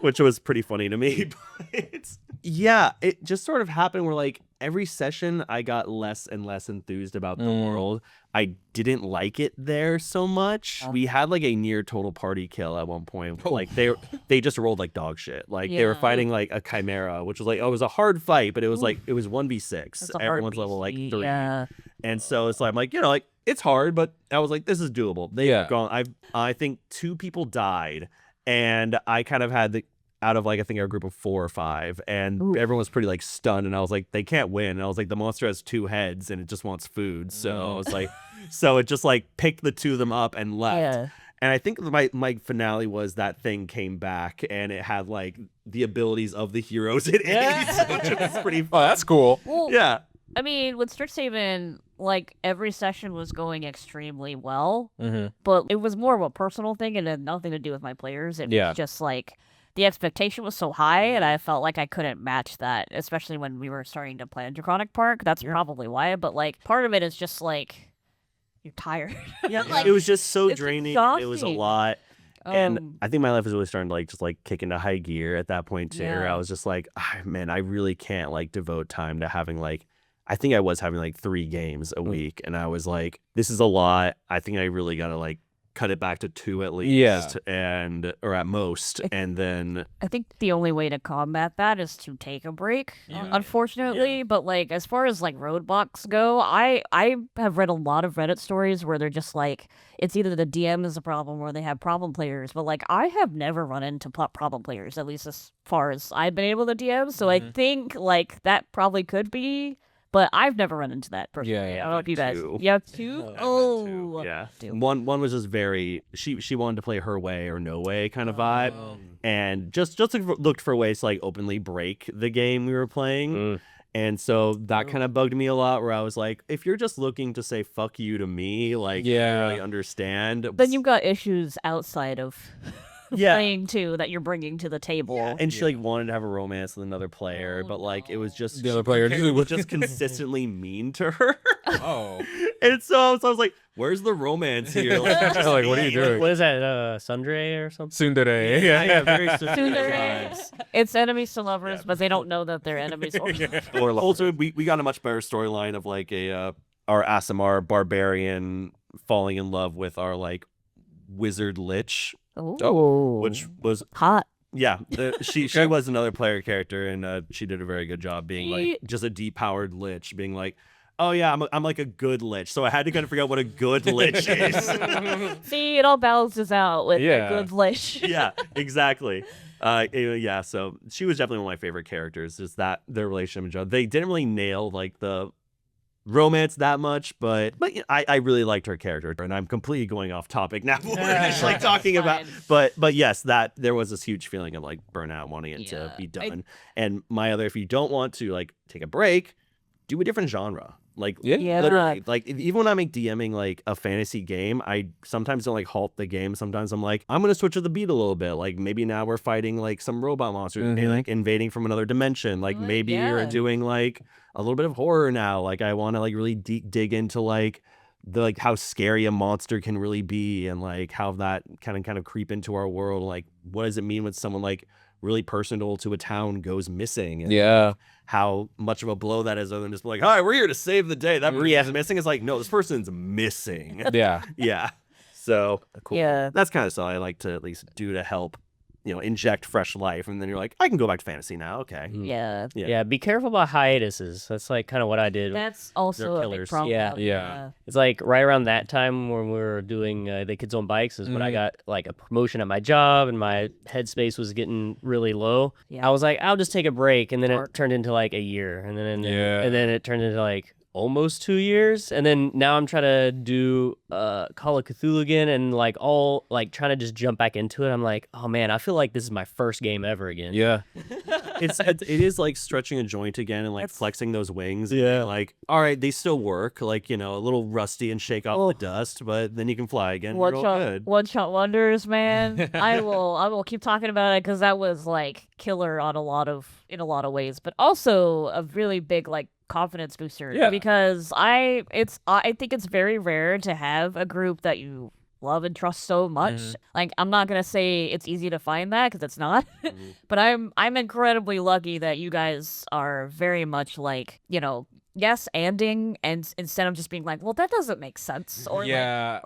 which was pretty funny to me. But yeah, it just sort of happened where like every session I got less and less enthused about the world. I didn't like it there so much. We had like a near total party kill at one point. Like they just rolled like dog shit. Like they were fighting like a chimera, which was like, oh, it was a hard fight, but it was like it was 1v6. Everyone's level like 3. Yeah. And so it's like I'm like, you know, like it's hard, but I was like, this is doable. They've gone. I think 2 people died, and I kind of had the out of like I think our group of 4 or 5, and everyone was pretty like stunned, and I was like, they can't win. And I was like, the monster has 2 heads and it just wants food. So I was like, so it just like picked the 2 of them up and left. Yeah. And I think my finale was that thing came back and it had like the abilities of the heroes it is, which was pretty fun. Oh, that's cool. Well, yeah. I mean, with Strixhaven, like every session was going extremely well, but it was more of a personal thing and had nothing to do with my players. It was just like the expectation was so high, and I felt like I couldn't match that, especially when we were starting to plan Draconic Park. That's probably why. But like part of it is just like you're tired. Yeah, like, it was just so it's draining. exhausting. It was a lot. And I think my life was really starting to like just like kick into high gear at that point too. Yeah. I was just like, man, I really can't like devote time to having like, I think I was having like 3 games a week, and I was like, this is a lot. I think I really gotta like cut it back to 2 at least, and or at most, and then I think the only way to combat that is to take a break, unfortunately. But like as far as like roadblocks go, I have read a lot of Reddit stories where they're just like it's either the DM is a problem or they have problem players, but like I have never run into problem players, at least as far as I've been able to DM. So I think like that probably could be. But I've never run into that personally. I don't know if you guys. You have 2? Oh. Yeah. 2. One was just very she wanted to play her way or no way kind of vibe, and just looked for ways to like openly break the game we were playing. And so that kind of bugged me a lot, where I was like, if you're just looking to say fuck you to me, like I really understand. Then you've got issues outside of playing too that you're bringing to the table. Yeah. And she like wanted to have a romance with another player, but like it was just the other player was just consistently mean to her. And so I was like, where's the romance here? Like, what are you doing? What is that, Sundre or something? Tsundere. Yeah, very Tsundere. It's enemies to lovers, but they don't know that they're enemies. Or also, we got a much better storyline of like our Aasimar barbarian falling in love with our like wizard lich. Which was hot. Yeah, she was another player character, and she did a very good job being like just a depowered lich, being like, oh yeah, I'm like a good lich. So I had to kind of figure out what a good lich is. See, it all balances out with a good lich. Yeah, exactly. So she was definitely one of my favorite characters. Is that their relationship? They didn't really nail like the romance that much, but I really liked her character, and I'm completely going off topic now. We're just like talking about, but yes, that there was this huge feeling of like burnout, wanting it to be done. And my other, if you don't want to like take a break, do a different genre. Like literally, like even when I make DMing like a fantasy game, I sometimes don't like halt the game. Sometimes I'm like, I'm gonna switch to the beat a little bit. Like maybe now we're fighting like some robot monsters and like invading from another dimension. Like maybe you're doing like a little bit of horror now. Like I want to like really dig into like the like how scary a monster can really be, and like how that kind of creep into our world. Like what does it mean when someone like really personal to a town goes missing, and how much of a blow that is, other than just like, hi, we're here to save the day. That person's missing. It's like, no, this person's missing. Yeah. So cool. That's kind of stuff I like to at least do to help, inject fresh life. And then you're like, I can go back to fantasy now. Okay. Yeah. Be careful about hiatuses. That's like kind of what I did. That's also a big problem. Yeah. It's like right around that time when we were doing the Kids on Bikes is when I got like a promotion at my job and my headspace was getting really low. I was like, I'll just take a break, and then it turned into like a year, and then it turned into like almost 2 years, and then now I'm trying to do Call of Cthulhu again, and like trying to just jump back into it. I'm like, oh man, I feel like this is my first game ever again. Yeah. It is like stretching a joint again and like flexing those wings. Yeah. Like, all right, they still work. Like, a little rusty and shake off the dust, but then you can fly again. One shot wonders, man. I will keep talking about it because that was like killer in a lot of ways, but also a really big like confidence booster. Yeah. Because I think it's very rare to have a group that you love and trust so much. Like, I'm not gonna say it's easy to find that because it's not, but I'm incredibly lucky that you guys are very much like, yes, anding, and instead of just being like, well, that doesn't make sense, or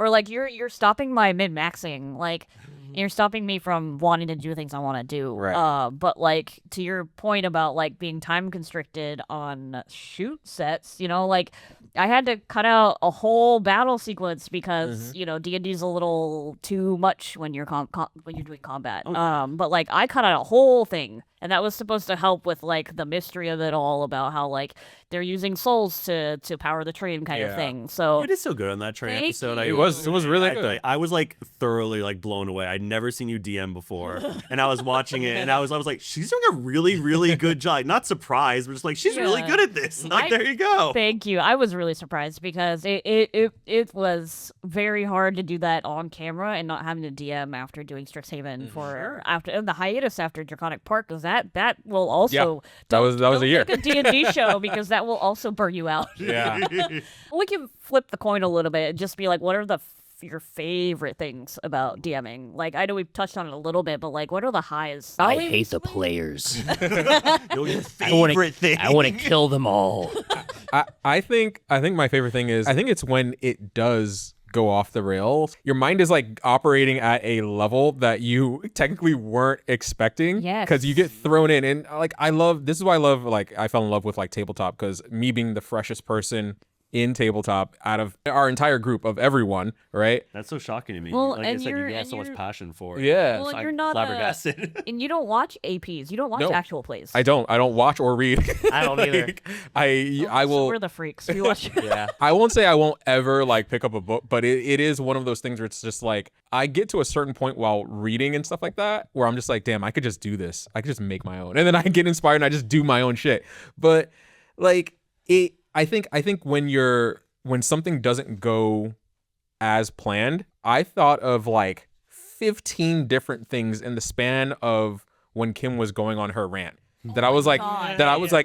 like you're stopping my min-maxing, like you're stopping me from wanting to do things I want to do. Right. But like to your point about like being time constricted on shoot sets, like I had to cut out a whole battle sequence because D&D's a little too much when you're when you're doing combat. But like I cut out a whole thing. And that was supposed to help with like the mystery of it all about how like they're using souls to power the train kind of thing. So it is so good on that train episode. It was really good. I was like thoroughly like blown away. I'd never seen you DM before, and I was watching it, and I was like, she's doing a really really good job. Not surprised, but just like she's really good at this. Like there you go. Thank you. I was really surprised because it was very hard to do that on camera and not having to DM after doing Strixhaven after the hiatus after Draconic Park, because that will also that was a year. Make a D&D show because that will also burn you out. Yeah. We can flip the coin a little bit and just be like, what are your favorite things about DMing? Like, I know we've touched on it a little bit, but like, what are the highs? I hate the players. Your favorite thing. I want to kill them all. I think my favorite thing is, I think it's when it does go off the rails. Your mind is like operating at a level that you technically weren't expecting. Yes. Because you get thrown in. And like, this is why I fell in love with like tabletop, because me being the freshest person in tabletop out of our entire group of everyone, right? That's so shocking to me. Well, like I and said, you you're- have and so much you're- passion for it. Yeah. Well, I'm you're not flabbergasted. and you don't watch APs. You don't watch No. actual plays. I don't watch or read. I don't either. Like, I So will. we're the freaks. We watch. Yeah. I won't say I won't ever like pick up a book, but it is one of those things where it's just like, I get to a certain point while reading and stuff like that where I'm just like, damn, I could just do this. I could just make my own. And then I get inspired and I just do my own shit. But like I think when something doesn't go as planned, I thought of like 15 different things in the span of when Kim was going on her rant. That I was like, God.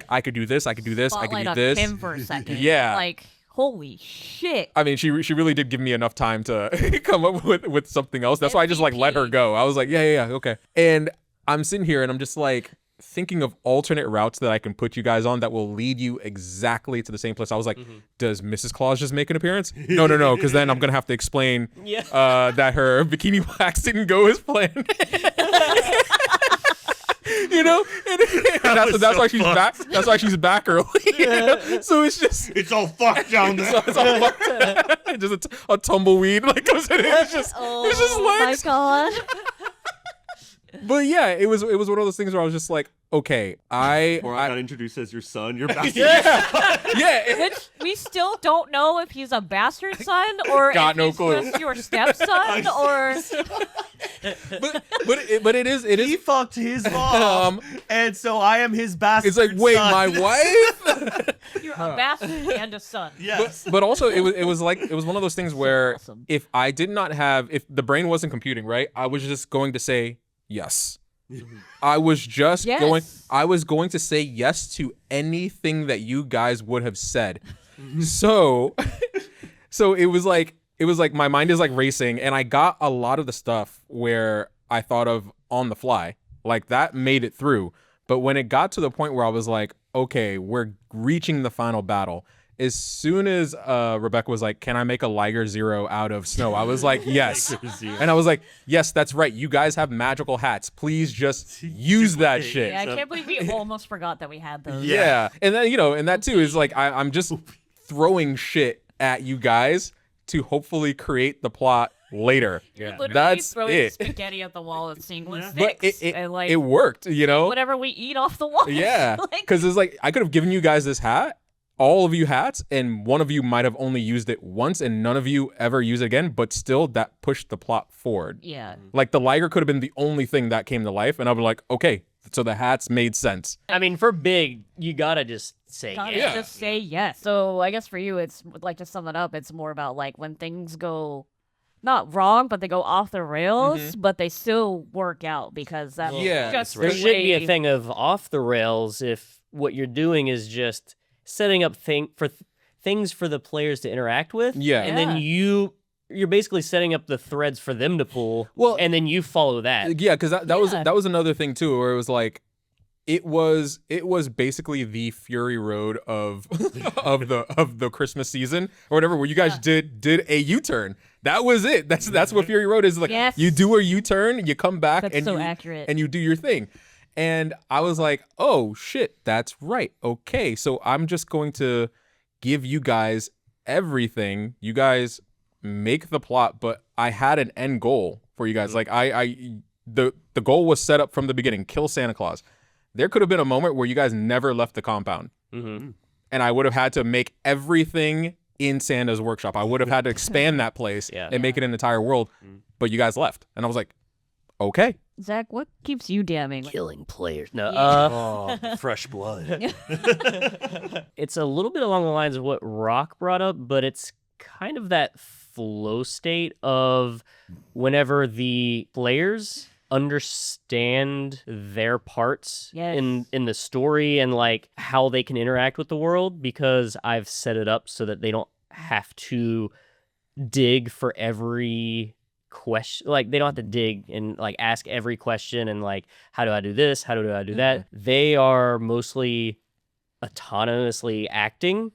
I could do this, I could do this, I could Spotlight do on this. Kim for a second. Yeah. Like, holy shit. I mean, she really did give me enough time to come up with something else. That's why I just like let her go. I was like, yeah, okay. And I'm sitting here and I'm just like thinking of alternate routes that I can put you guys on that will lead you exactly to the same place. I was like, does Mrs. Claus just make an appearance? No, because then I'm gonna have to explain that her bikini wax didn't go as planned. And that's why she's back. That's why she's back early. So it's just It's all fucked down there. it's all fucked. Just a tumbleweed like comes in. It's just legs. My God. But yeah, it was one of those things where I was just like, okay, Or I got introduced as your son. Your bastard. yeah. Which we still don't know if he's a bastard son or Got if no he's clue. just your stepson or but it is He fucked his mom, and so I am his bastard. it's like, wait, son. my wife? you're a bastard and a son. Yes. But also it was one of those things where awesome. if the brain wasn't computing, right, I was just going to say yes. I was just Yes. I was going to say yes to anything that you guys would have said. So it was like my mind is like racing, and I got a lot of the stuff where I thought of on the fly. Like that made it through. But when it got to the point where I was like, okay, we're reaching the final battle. As soon as Rebecca was like, can I make a Liger Zero out of snow? I was like, yes. And I was like, yes, that's right. You guys have magical hats. Please just use that shit. Yeah, I can't believe we almost forgot that we had those. Yeah. And then, and that too is like, I'm just throwing shit at you guys to hopefully create the plot later. Literally That's throwing it. spaghetti at the wall and seeing what But sticks. And like it worked, whatever we eat off the wall. Yeah. Like, Because it's like, I could have given you guys this hat all of you hats, and one of you might have only used it once, and none of you ever use it again, but still that pushed the plot forward. Yeah. Like the Liger could have been the only thing that came to life, and I'd be like, okay, so the hats made sense. I mean, for big, you gotta just say Gotta yeah. just say yes. So I guess for you, it's like, to sum it up, it's more about like when things go not wrong, but they go off the rails, but they still work out because that's Yeah, just There the should be a way- thing of off the rails if what you're doing is just setting up things for the players to interact with. Yeah. And then you're basically setting up the threads for them to pull. Well, and then you follow that. Yeah, because that was another thing too, where it was like, it was basically the Fury Road of of the Christmas season or whatever, where you guys did a U-turn. That was it. That's what Fury Road is like. Yes. You do a U-turn, you come back, That's and so you accurate. and you do your thing. And I was like, oh shit, that's right. Okay, so I'm just going to give you guys everything. You guys make the plot, but I had an end goal for you guys. Like the goal was set up from the beginning. Kill Santa Claus. There could have been a moment where you guys never left the compound. Mm-hmm. And I would have had to make everything in Santa's workshop. I would have had to expand that place and make it an entire world. But you guys left. And I was like, okay. Zach, what keeps you damning? Killing players. No, Oh, fresh blood. it's a little bit along the lines of what Rock brought up, but it's kind of that flow state of whenever the players understand their parts in the story and like how they can interact with the world, because I've set it up so that they don't have to dig for every question. Like they don't have to dig and like ask every question and like, how do I do this? How do I do that? They are mostly autonomously acting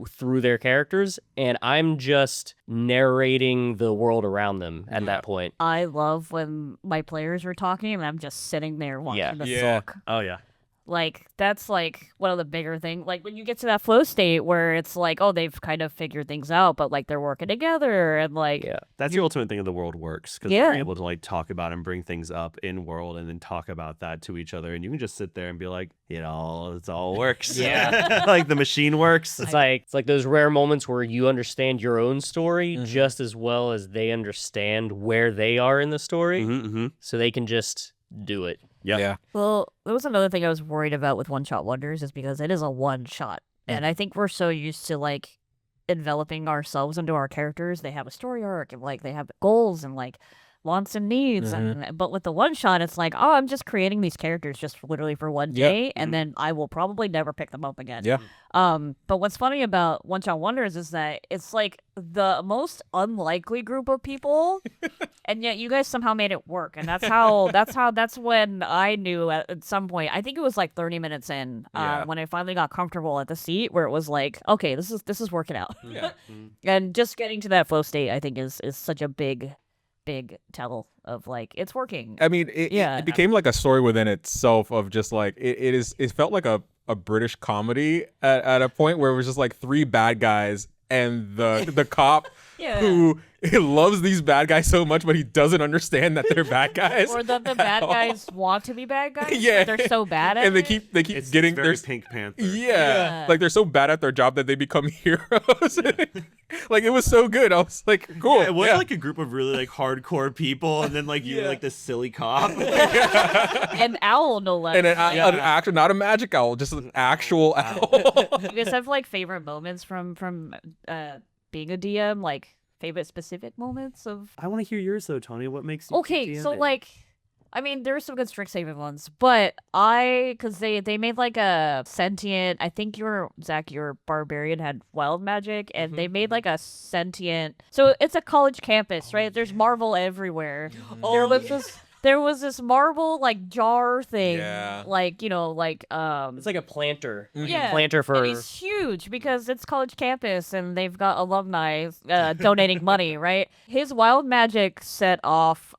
through their characters, and I'm just narrating the world around them at that point. I love when my players are talking and I'm just sitting there watching the talk. Oh yeah. Like, that's, like, one of the bigger things. Like, when you get to that flow state where it's like, oh, they've kind of figured things out, but, like, they're working together and, like... Yeah. That's the ultimate thing of the world works, because Yeah. they're able to, like, talk about and bring things up in world and then talk about that to each other. And you can just sit there and be like, it all works. Yeah. Like, the machine works. It's like those rare moments where you understand your own story just as well as they understand where they are in the story, so they can just do it. Yeah. Well, there was another thing I was worried about with one-shot wonders is because it is a one-shot. And I think we're so used to, like, enveloping ourselves into our characters. They have a story arc and, like, they have goals and, like, wants and needs. But with the one-shot, it's like, oh, I'm just creating these characters just literally for one day, and then I will probably never pick them up again. Yeah. But what's funny about one-shot wonders is that it's, like, the most unlikely group of people, and yet you guys somehow made it work. And that's when I knew at some point, I think it was like 30 minutes in, when I finally got comfortable at the seat where it was like, okay, this is working out. Yeah. And just getting to that flow state, I think is such a big tell of like, it's working. I mean, it became like a story within itself of just like, it felt like a British comedy at a point where it was just like three bad guys and the cop who loves these bad guys so much, but he doesn't understand that they're bad guys. Or that the bad guys want to be bad guys. Yeah. They're so bad at and it. they keep It's getting very their Pink Panther. Yeah. Like they're so bad at their job that they become heroes. Like it was so good. I was like, cool. Yeah, it was like a group of really like hardcore people, and then like you were like this silly cop. An owl, no less. And an actual, not a magic owl, just an actual owl. You guys have like favorite moments from being a DM, like favorite specific moments of. I want to hear yours though, Tony. What makes you Okay, so DMing? like, I mean, there's some good Strixhaven ones, but because they made like a sentient. I think Zach, your barbarian had wild magic, and they made like a sentient. So it's a college campus, right? There's Marvel everywhere. There was this marble like jar thing, like It's like a planter. yeah, Planter for. and it's huge because it's college campus and they've got alumni donating money, right? His wild magic set off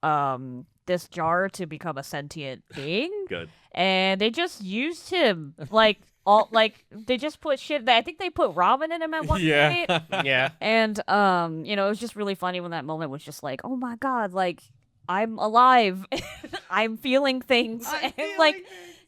this jar to become a sentient being. Good. And they just used him like all like they just put shit. I think they put ramen in him at one point. Yeah. And it was just really funny when that moment was just like, oh my god, like I'm alive. I'm feeling things.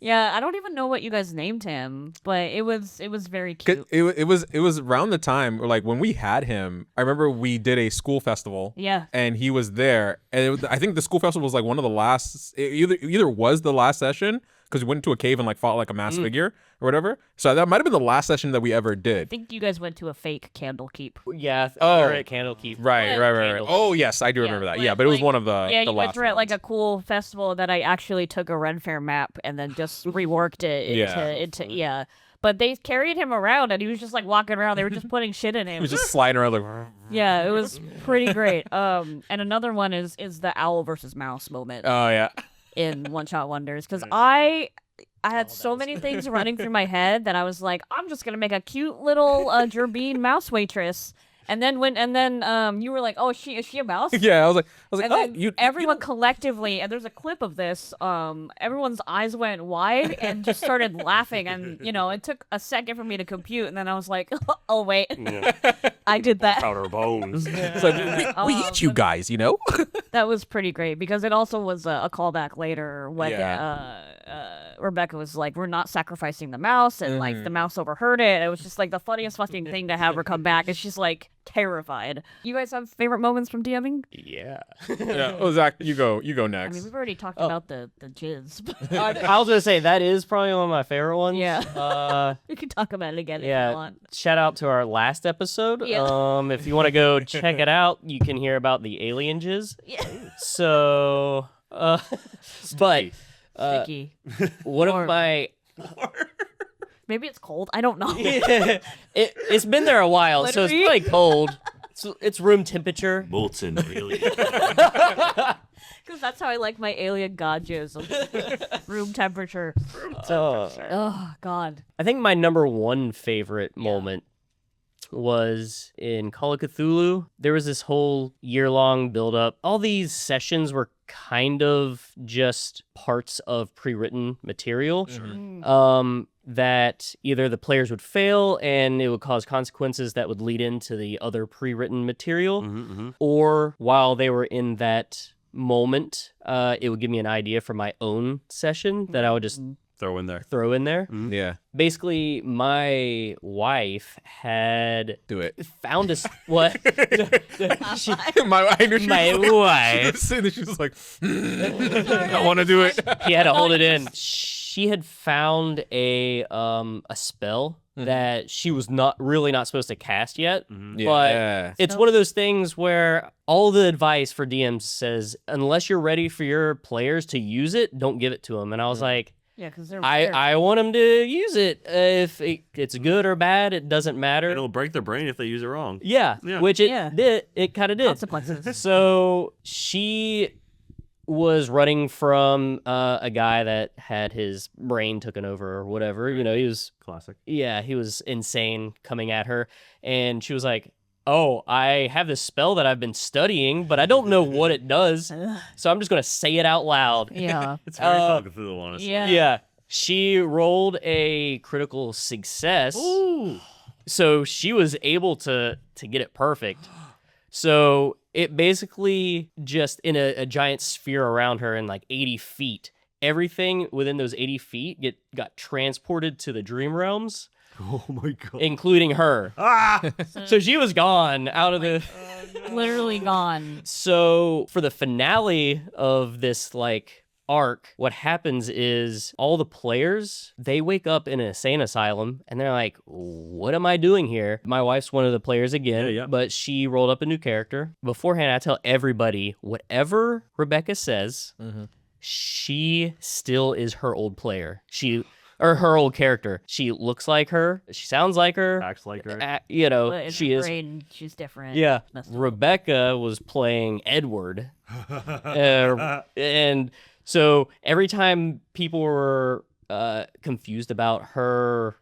Yeah, I don't even know what you guys named him, but it was very cute. It was around the time, or like when we had him. I remember we did a school festival. Yeah. And he was there, and I think the school festival was like one of the last. It either was the last session because we went into a cave and like fought like a mass figure or whatever. So that might have been the last session that we ever I did. think you guys went to a fake Candlekeep. Yeah. Oh. We're at Candlekeep. Right. Candle. Oh yes, I do remember that. Yeah, but it was one of the Yeah, the you went last to like ones. a cool festival that I actually took a Ren Fair map and then just reworked it into yeah. But they carried him around and he was just like walking around. They were just putting shit in him. He was just sliding around like. Yeah, it was pretty great. And another one is the owl versus mouse moment Oh yeah. in One Shot Wonders because I had so many things running through my head that I was like, I'm just gonna make a cute little Gerbine mouse waitress. And then you were like, oh, is she a mouse? Yeah, I was like, And oh, then everyone collectively, and there's a clip of this, everyone's eyes went wide and just started laughing. And, it took a second for me to compute. And then I was like, oh, wait, I did that. Powder bones. It's like, we eat you guys, That was pretty great because it also was a callback later when Rebecca was like, we're not sacrificing the mouse. And like the mouse overheard it. It was just like the funniest fucking thing to have her come back. And she's like terrified. You guys have favorite moments from DMing? Yeah. Yeah. Oh, Zach, you go next. I mean, we've already talked about the jizz. I was gonna say that is probably one of my favorite ones. Yeah. We can talk about it again if you want. Shout out to our last episode. Yeah. If you want to go check it out, you can hear about the alien jizz. Yeah. So, but Sticky. one Or- of my Maybe it's cold. I don't know. it's been there a while, so it's Glittery? probably cold. It's room temperature. Molten alien. Because that's how I like my alien god jizz. Room temperature. So, Oh, God. I think my number one favorite moment was in Call of Cthulhu. There was this whole year-long build-up. All these sessions were kind of just parts of pre-written material. That either the players would fail and it would cause consequences that would lead into the other pre-written material, or while they were in that moment, it would give me an idea for my own session that I would just Throw in there. throw in there. Yeah. Basically, my wife had Do it. found us what I knew she my was wife. sitting there, she was like, I want to do it. He had to hold it in. She had found a spell that she was not supposed to cast yet. Yeah. But it's one of those things where all the advice for DMs says, unless you're ready for your players to use it, don't give it to them. And I was like, Yeah, because they're I want them to use it. If it's good or bad, it doesn't matter. It'll break their brain if they use it wrong. Yeah, Yeah. which it Yeah. did. It kind of did. consequences. So she was running from a guy that had his brain taken over or whatever. He was Classic. he was insane coming at her, and she was like, "Oh, I have this spell that I've been studying, but I don't know what it does, so I'm just gonna say it out loud." Yeah. It's very Call of Cthulhu, honestly. Yeah. Yeah. She rolled a critical success. Ooh. So she was able to get it perfect. So it basically just in a giant sphere around her in like 80 feet, everything within those 80 feet got transported to the dream realms, Oh my god. including her. So she was gone out of the... Literally gone. So for the finale of this arc, what happens is all the players, they wake up in an insane asylum and they're like, what am I doing here? My wife's one of the players again, but she rolled up a new character. Beforehand, I tell everybody, whatever Rebecca says, she still is her old player. Or her old character. She looks like her. She sounds like her. Acts like her. But in she her is. brain, she's different. Yeah. Messed up. Rebecca was playing Edward. And so every time people were confused about her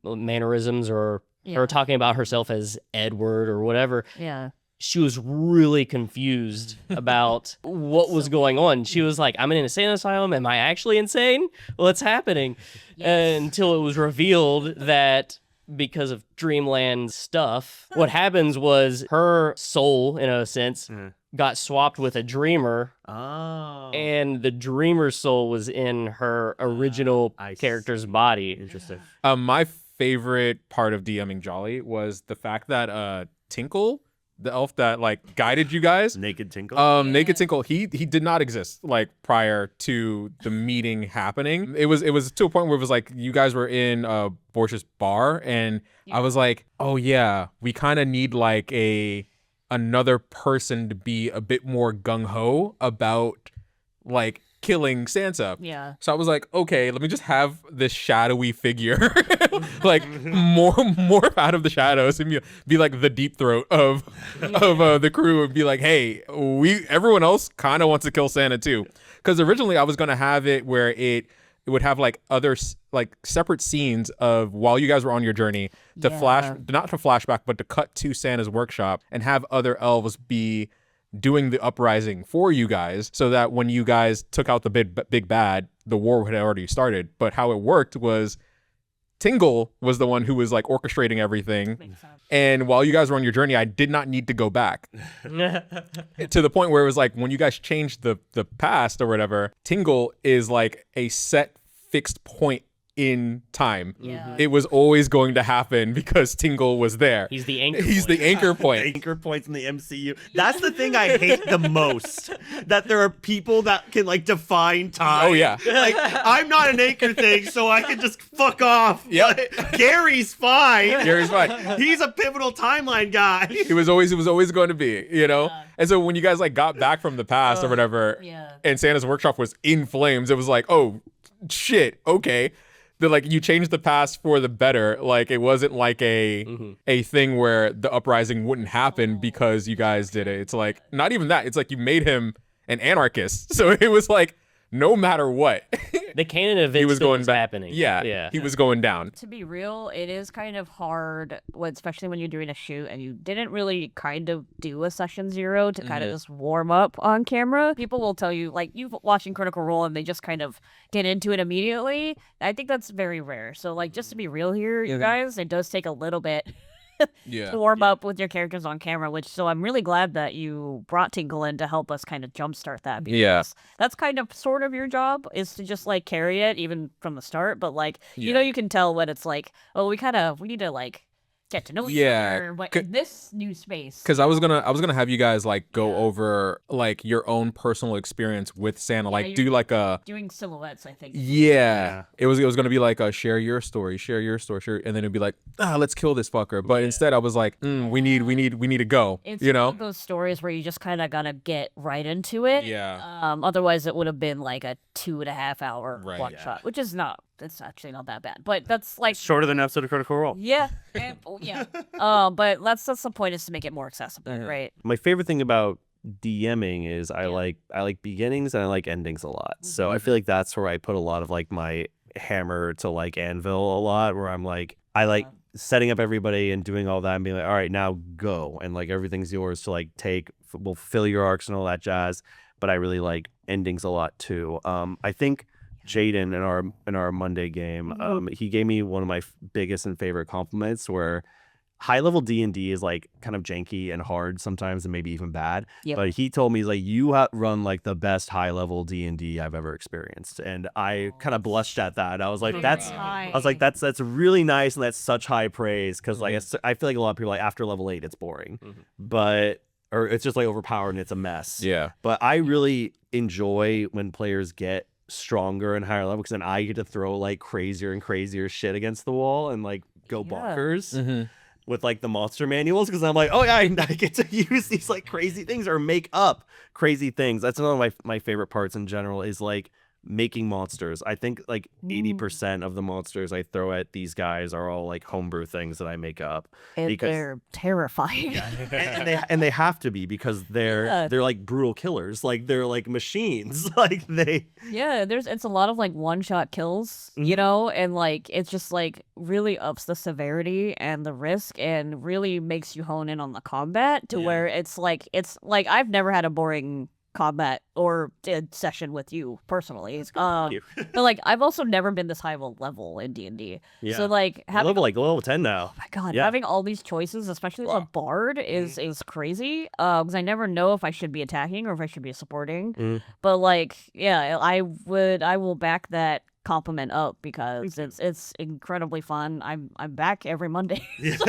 mannerisms or her talking about herself as Edward or whatever, Yeah. she was really confused about what was going on. She was like, I'm in an insane asylum. Am I actually insane? What's happening? Until it was revealed that because of Dreamland stuff, what happens was her soul, in a sense, got swapped with a dreamer, Oh. and the dreamer's soul was in her original I character's body. Interesting. My favorite part of DMing Jolly was the fact that Tinkle, the elf that like guided you guys, Naked Tinkle. Naked Tinkle, he did not exist like prior to the meeting happening. It was to a point where it was like you guys were in Borch's bar, and I was like, oh yeah, we kind of need like another person to be a bit more gung-ho about like killing Sansa. Yeah. So I was like, okay, let me just have this shadowy figure like more out of the shadows and be like the deep throat of the crew, and be like, hey, everyone else kind of wants to kill Santa too. Because originally I was gonna have it where it would have like other like separate scenes of while you guys were on your journey to not to flashback, but to cut to Santa's workshop and have other elves be doing the uprising for you guys, so that when you guys took out the big bad, the war had already started. But how it worked was Tingle was the one who was like orchestrating everything. And while you guys were on your journey, I did not need to go back to the point where it was like when you guys changed the past or whatever, Tingle is like a set fixed point in time. Yeah. It was always going to happen because Tingle was there. He's the anchor. The anchor point. Anchor points in the MCU. That's the thing I hate the most. That there are people that can like define time. Oh yeah. Like I'm not an anchor thing, so I can just fuck off. Yep. But Gary's fine. Gary's fine. He's a pivotal timeline guy. It was always going to be, you know? Yeah. And so when you guys like got back from the past or whatever, Yeah. and Santa's workshop was in flames, it was like, oh shit, okay. Like you changed the past for the better. Like it wasn't like a thing where the uprising wouldn't happen because you guys did it. It's like not even that. It's like you made him an anarchist. So it was like no matter what, The canon event he was going back. happening. Yeah, he was going down. To be real, it is kind of hard, especially when you're doing a shoot and you didn't really kind of do a session 0 to kind of just warm up on camera. People will tell you, like, you've watching Critical Role and they just kind of get into it immediately. I think that's very rare. So, like, just to be real here, you guys, it does take a little bit Yeah. to warm up with your characters on camera, so I'm really glad that you brought Tinkle in to help us kind of jumpstart that, because Yeah. that's kind of sort of your job, is to just like carry it even from the start. But like, you Yeah. know, you can tell when it's like, oh, we need to like get to know each Yeah, other, but in this new space. Because I was gonna have you guys like go over like your own personal experience with Santa, like do like a doing silhouettes, I think. yeah. It was gonna be like a share your story, and then it'd be like let's kill this fucker. But instead I was like we need to go. It's You one know? of those stories where you just kind of gotta get right into it. Yeah. Otherwise, it would have been like a 2.5 hour Right. one shot, which is not. It's actually not that bad, but that's like Shorter than an episode of Critical Role. yeah, yeah. But that's the point, is to make it more accessible, right? My favorite thing about DMing is I like beginnings and I like endings a lot. So I feel like that's where I put a lot of like my hammer to like anvil a lot, where I'm like I like setting up everybody and doing all that and being like, all right, now go, and like everything's yours to like take. We'll fill your arcs and all that jazz. But I really like endings a lot too. I think Jaden in our Monday game, he gave me one of my biggest and favorite compliments, where high level D&D is like kind of janky and hard sometimes, and maybe even bad. Yep. But he told me, he's like, you run like the best high level D&D I've ever experienced, and I kind of blushed at that. I was like, that's really nice, and that's such high praise, because like I feel like a lot of people like after level 8 it's boring, or it's just like overpowered and it's a mess. Yeah. But I really enjoy when players get stronger and higher level, because then I get to throw like crazier and crazier shit against the wall and like go bonkers with like the monster manuals, because I'm like, oh yeah, I get to use these like crazy things or make up crazy things. That's one of my favorite parts in general, is like making monsters. I think like 80% of the monsters I throw at these guys are all like homebrew things that I make up, And because they're terrifying. and they have to be, because they're like brutal killers, like they're like machines. Like it's a lot of like one-shot kills, you know, and like it's just like really ups the severity and the risk, and really makes you hone in on the combat to where it's like I've never had a boring combat or session with you personally. you. But like I've also never been this high of a level in D&D. Yeah. So like I having level 10 now. oh my god, Yeah. having all these choices, especially as a bard, is crazy. Because I never know if I should be attacking or if I should be supporting. But like, yeah, I will back that compliment up because it's incredibly fun. I'm back every Monday. Yeah, So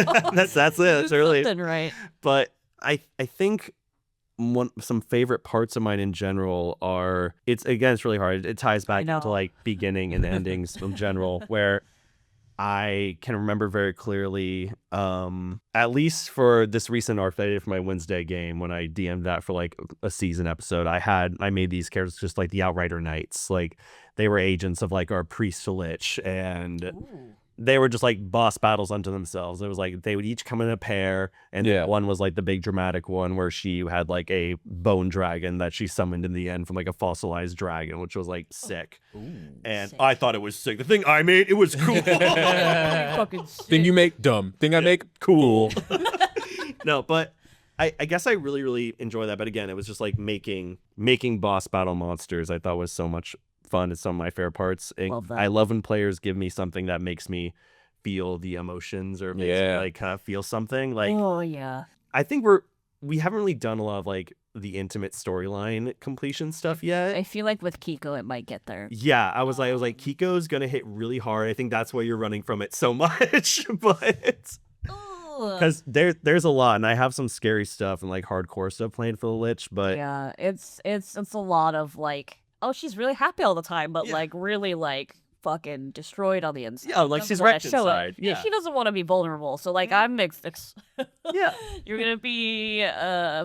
that's it. That's really. something right. But I think some favorite parts of mine in general are it's really hard. It ties back know. to like beginning and endings in general, where I can remember very clearly, at least for this recent arc that I did for my Wednesday game when I DM'd that for like a season episode, I made these characters just like the Outrider Knights. Like they were agents of like our priest Lich, and they were just like boss battles unto themselves. It was like they would each come in a pair, and one was like the big dramatic one where she had like a bone dragon that she summoned in the end from like a fossilized dragon, which was like sick. And sick. I thought it was sick. The thing I made, it was cool. Fucking sick. Thing you make, dumb. Thing I make, cool. No, but I guess I really, really enjoy that. But again, it was just like making boss battle monsters I thought was so much fun. It's some of my favorite parts. I love when players give me something that makes me feel the emotions or makes me like kind of feel something. Like, oh yeah, I think we haven't really done a lot of like the intimate storyline completion stuff yet. I feel like with Kiko it might get there. Yeah, I was like Kiko's gonna hit really hard. I think that's why you're running from it so much. But because there's a lot, and I have some scary stuff and like hardcore stuff planned for the Lich. But yeah, it's a lot of like, oh, she's really happy all the time, but like really like fucking destroyed on the inside. Yeah, like Doesn't she's wanna wrecked show it. inside. Yeah. She doesn't want to be vulnerable. So like I'm mixed. Yeah. You're gonna be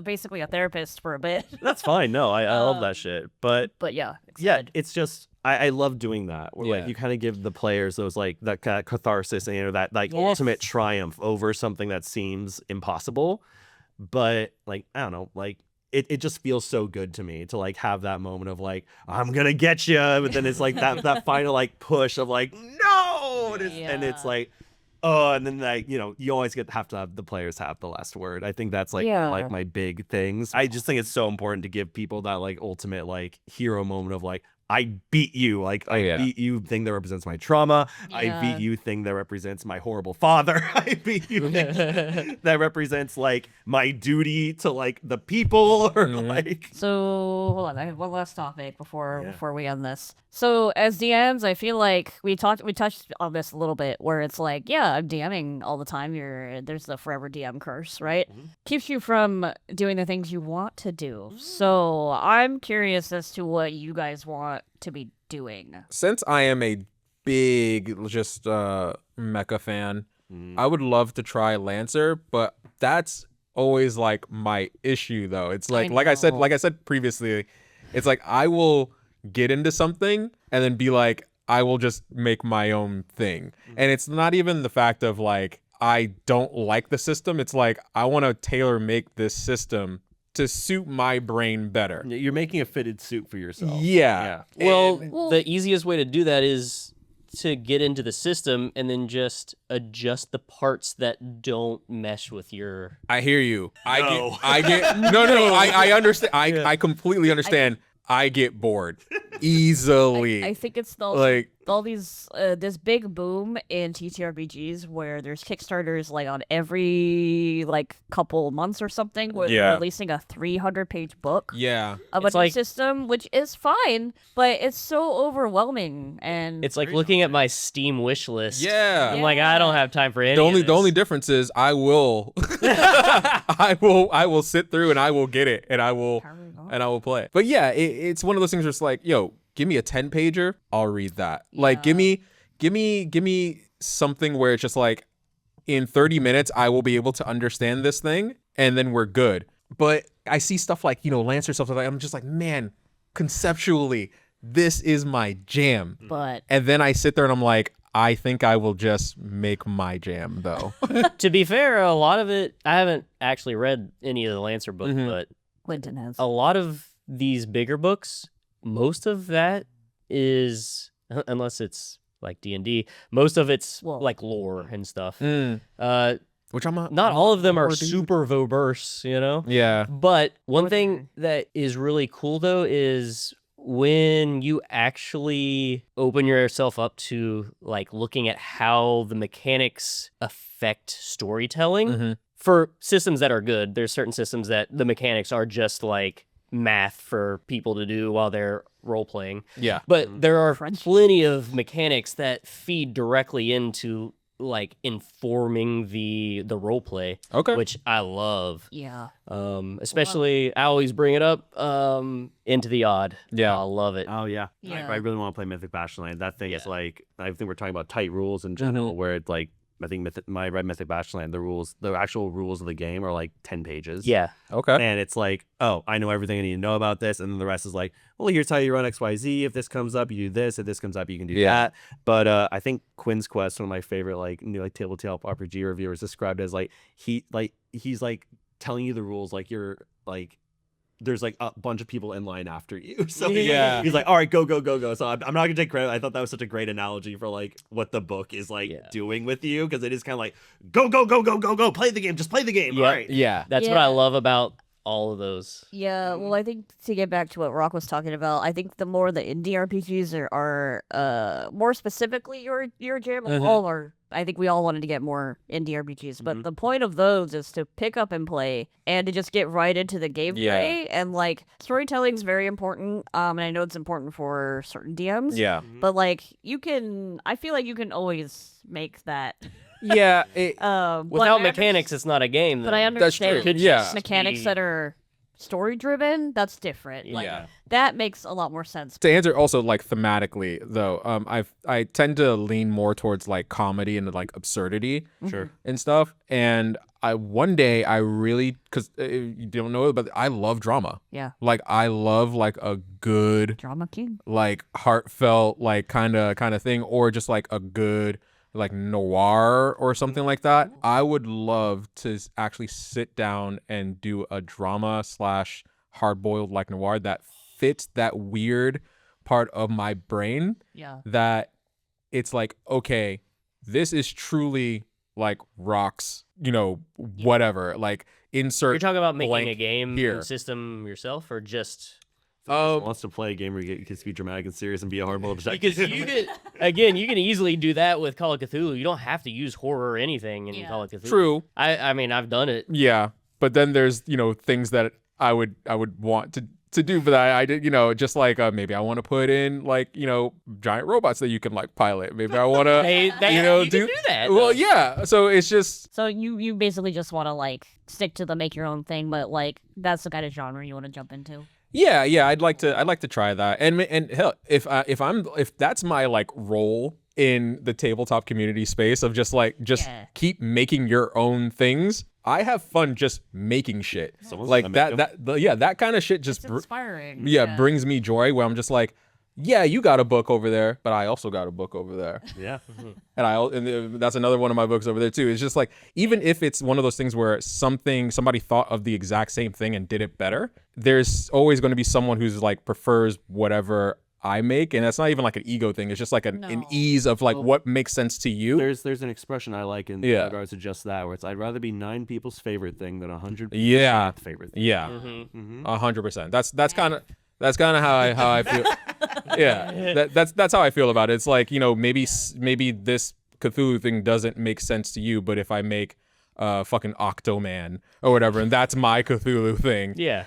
basically a therapist for a bit. That's fine. No, I love that shit. But yeah, yeah, good. it's just I love doing that. Where like Yeah. you kind of give the players those like that kind of catharsis and that like ultimate triumph over something that seems impossible. But like I don't know, like it just feels so good to me to like have that moment of like I'm gonna get you, but then it's like that final like push of like no, and it's like oh, and then like you always have to have the players have the last word. I think that's like like my big things. I just think it's so important to give people that like ultimate like hero moment of like I beat you, like I beat you thing that represents my trauma. I beat you thing that represents my horrible father. I beat you thing that represents like my duty to like the people or like. So hold on, I have one last topic before we end this. So as DMs, I feel like we touched on this a little bit, where it's like, yeah, I'm DMing all the time. There's the forever DM curse, right? Keeps you from doing the things you want to do. So I'm curious as to what you guys want to be doing. Since I am a big just mecha fan, I would love to try Lancer, but that's always like my issue though. It's like I said previously, it's like I will get into something and then be like I will just make my own thing. And it's not even the fact of like I don't like the system. It's like I want to tailor make this system to suit my brain better. You're making a fitted suit for yourself. Yeah. Well, the easiest way to do that is to get into the system and then just adjust the parts that don't mesh with your. I hear you. I No. get no. I understand. I completely understand. I get bored easily. I think it's like all these this big boom in TTRPGs where there's Kickstarters like on every like couple months or something where they're releasing a 300-page book of a new system, which is fine, but it's so overwhelming and it's like looking at my Steam wish list. Yeah. I'm like, I don't have time for any the only difference is I will I will sit through and I will get it and I will play it. But yeah, it's one of those things where it's like, yo, give me a 10-pager, I'll read that. Like, give me something where it's just like, in 30 minutes, I will be able to understand this thing, and then we're good. But I see stuff like, Lancer stuff like that, I'm just like, man, conceptually, this is my jam. And then I sit there and I'm like, I think I will just make my jam, though. To be fair, a lot of it, I haven't actually read any of the Lancer books, but Clinton has. A lot of these bigger books, most of that is, unless it's like D&D, most of it's like lore and stuff. which I'm Not all of them are Or dude. super verbose, you know? Yeah. But one thing that is really cool, though, is when you actually open yourself up to like looking at how the mechanics affect storytelling. Mm-hmm. For systems that are good, there's certain systems that the mechanics are just like math for people to do while they're role playing. Yeah. But there are French. plenty of mechanics that feed directly into like informing the role play, Okay. which I love. Yeah. Especially I always bring it up Into the Odd. Yeah. I love it. Oh yeah. Yeah. I really want to play Mythic Bastionland. That thing is like, I think we're talking about tight rules in general, where it's like, I think my Red Mythic Bastionland, the actual rules of the game are like 10 pages. Yeah. Okay. And it's like, oh, I know everything I need to know about this. And then the rest is like, well, here's how you run XYZ. If this comes up, you do this. If this comes up, you can do that. But I think Quinn's Quest, one of my favorite like new like tabletop RPG reviewers, described as like he's like telling you the rules like you're like there's like a bunch of people in line after you. So Yeah. he's like, all right, go. So I'm not gonna take credit. I thought that was such a great analogy for like what the book is like doing with you, because it is kind of like go, play the game, just play the game. Yeah. All right. Yeah. That's what I love about all of those. Yeah, well, I think to get back to what Rock was talking about, I think the more the indie RPGs are more specifically your jam. All are. I think we all wanted to get more indie RPGs, but the point of those is to pick up and play and to just get right into the gameplay. And like storytelling is very important. And I know it's important for certain DMs. Yeah. But like I feel like you can always make that. Yeah. Without mechanics, it's not a game. But I then. understand true. Yeah. mechanics that are story driven. That's different. Like, Yeah. that makes a lot more sense. To answer also like thematically though, I tend to lean more towards like comedy and like absurdity, Sure. and stuff. And one day I really, because you don't know, but I love drama. Yeah, Like I love like a good drama king. like heartfelt like kind of thing, or just like a good like noir or something like that. I would love to actually sit down and do a drama / hard-boiled like noir that fits that weird part of my brain, Yeah, that it's like, okay, this is truly like Rock's, whatever, like insert. You're talking about making blank a game here. system yourself, or just Wants to play a game where you can be dramatic and serious and be a hardball detective. because you can easily do that with Call of Cthulhu. You don't have to use horror or anything in Call of Cthulhu. True. I mean, I've done it. Yeah, but then there's things that I would want to do, but I did just like maybe I want to put in like giant robots that you can like pilot. Maybe I want to You can do that. well, though. yeah. So it's just so you basically just want to like stick to the make your own thing, but like that's the kind of genre you want to jump into. yeah. I'd like to try that, and hell, if that's my like role in the tabletop community space of just Yeah. keep making your own things. I have fun just making shit. Someone's Like gonna make that kind of shit just It's inspiring. brings me joy, where I'm just like, yeah, you got a book over there, but I also got a book over there. Yeah. And that's another one of my books over there too. It's just like, even if it's one of those things where somebody thought of the exact same thing and did it better, there's always going to be someone who's like prefers whatever I make, and that's not even like an ego thing. It's just like an No. ease of like what makes sense to you. There's an expression I like in Yeah. regards to just that, where it's I'd rather be 9 people's favorite thing than 100 people's Yeah. favorite thing. Yeah, Mm-hmm. 100%. That's kind of how I feel. Yeah, that's how I feel about it. It's like maybe this Cthulhu thing doesn't make sense to you, but if I make fucking Octoman or whatever, and that's my Cthulhu thing, Yeah.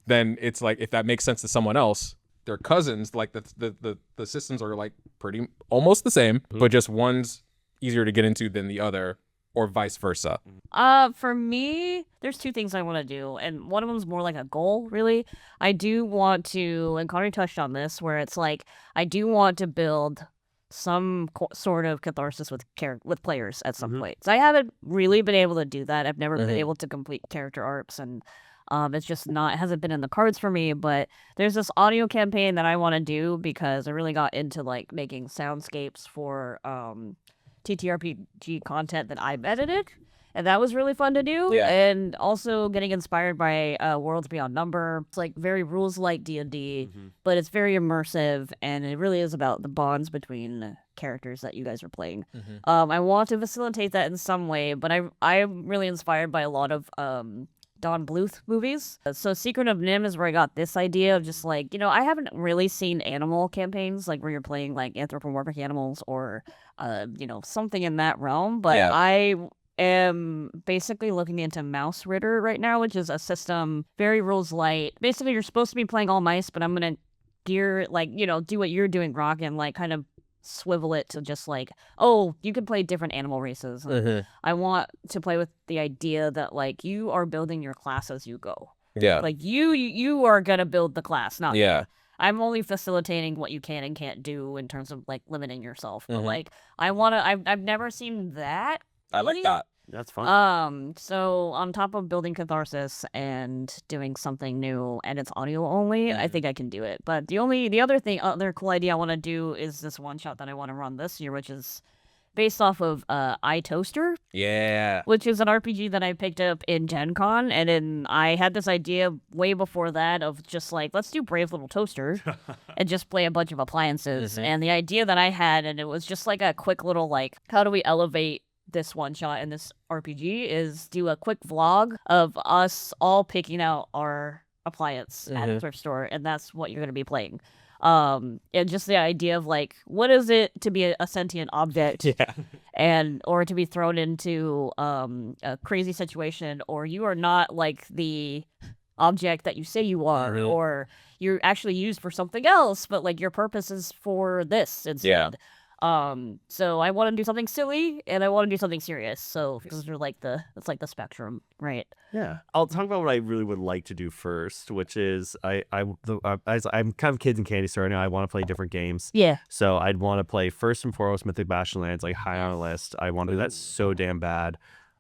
then it's like, if that makes sense to someone else, they're cousins. Like the systems are like pretty almost the same, but just one's easier to get into than the other, or vice versa. For me, there's two things I want to do, and one of them is more like a goal, really. I do want to, and Konnery touched on this, where it's like, I do want to build some sort of catharsis with players at some point. So I haven't really been able to do that. I've never been able to complete character arcs, and it's just it hasn't been in the cards for me. But there's this audio campaign that I want to do, because I really got into like making soundscapes for TTRPG content that I've edited. And that was really fun to do. Yeah. And also getting inspired by Worlds Beyond Number. It's like very rules-like D&D, but it's very immersive, and it really is about the bonds between characters that you guys are playing. I want to facilitate that in some way, but I'm really inspired by a lot of Don Bluth movies. So Secret of Nim is where I got this idea of just like, I haven't really seen animal campaigns like where you're playing like anthropomorphic animals or, something in that realm, but I am basically looking into Mausritter right now, which is a system very rules light. Basically, you're supposed to be playing all mice, but I'm gonna gear do what you're doing, Rock, and like kind of swivel it to just like, oh, you can play different animal races. I want to play with the idea that like you are building your class as you go. Yeah. Like you are gonna build the class, not me. Yeah. I'm only facilitating what you can and can't do in terms of like limiting yourself. But like I've never seen that. I like that. That's fun. So on top of building Catharsis and doing something new and it's audio only, I think I can do it. But the other cool idea I want to do is this one shot that I want to run this year, which is based off of iToaster, Yeah. which is an RPG that I picked up in Gen Con, and then I had this idea way before that of just like, let's do Brave Little Toaster and just play a bunch of appliances. And the idea that I had, and it was just like a quick little like, how do we elevate this one shot in this RPG, is do a quick vlog of us all picking out our appliance at a thrift store, and that's what you're going to be playing. And just the idea of like, what is it to be a sentient object or to be thrown into a crazy situation, or you are not like the object that you say you are, or you're actually used for something else, but like your purpose is for this instead. So I want to do something silly and I want to do something serious. So those are like it's like the spectrum, right? Yeah, I'll talk about what I really would like to do first, which is I'm kind of kids and candy store right now. I want to play different games. Yeah. So I'd want to play first and foremost Mythic Bastionland. It's like high on the list. I want to do that so damn bad.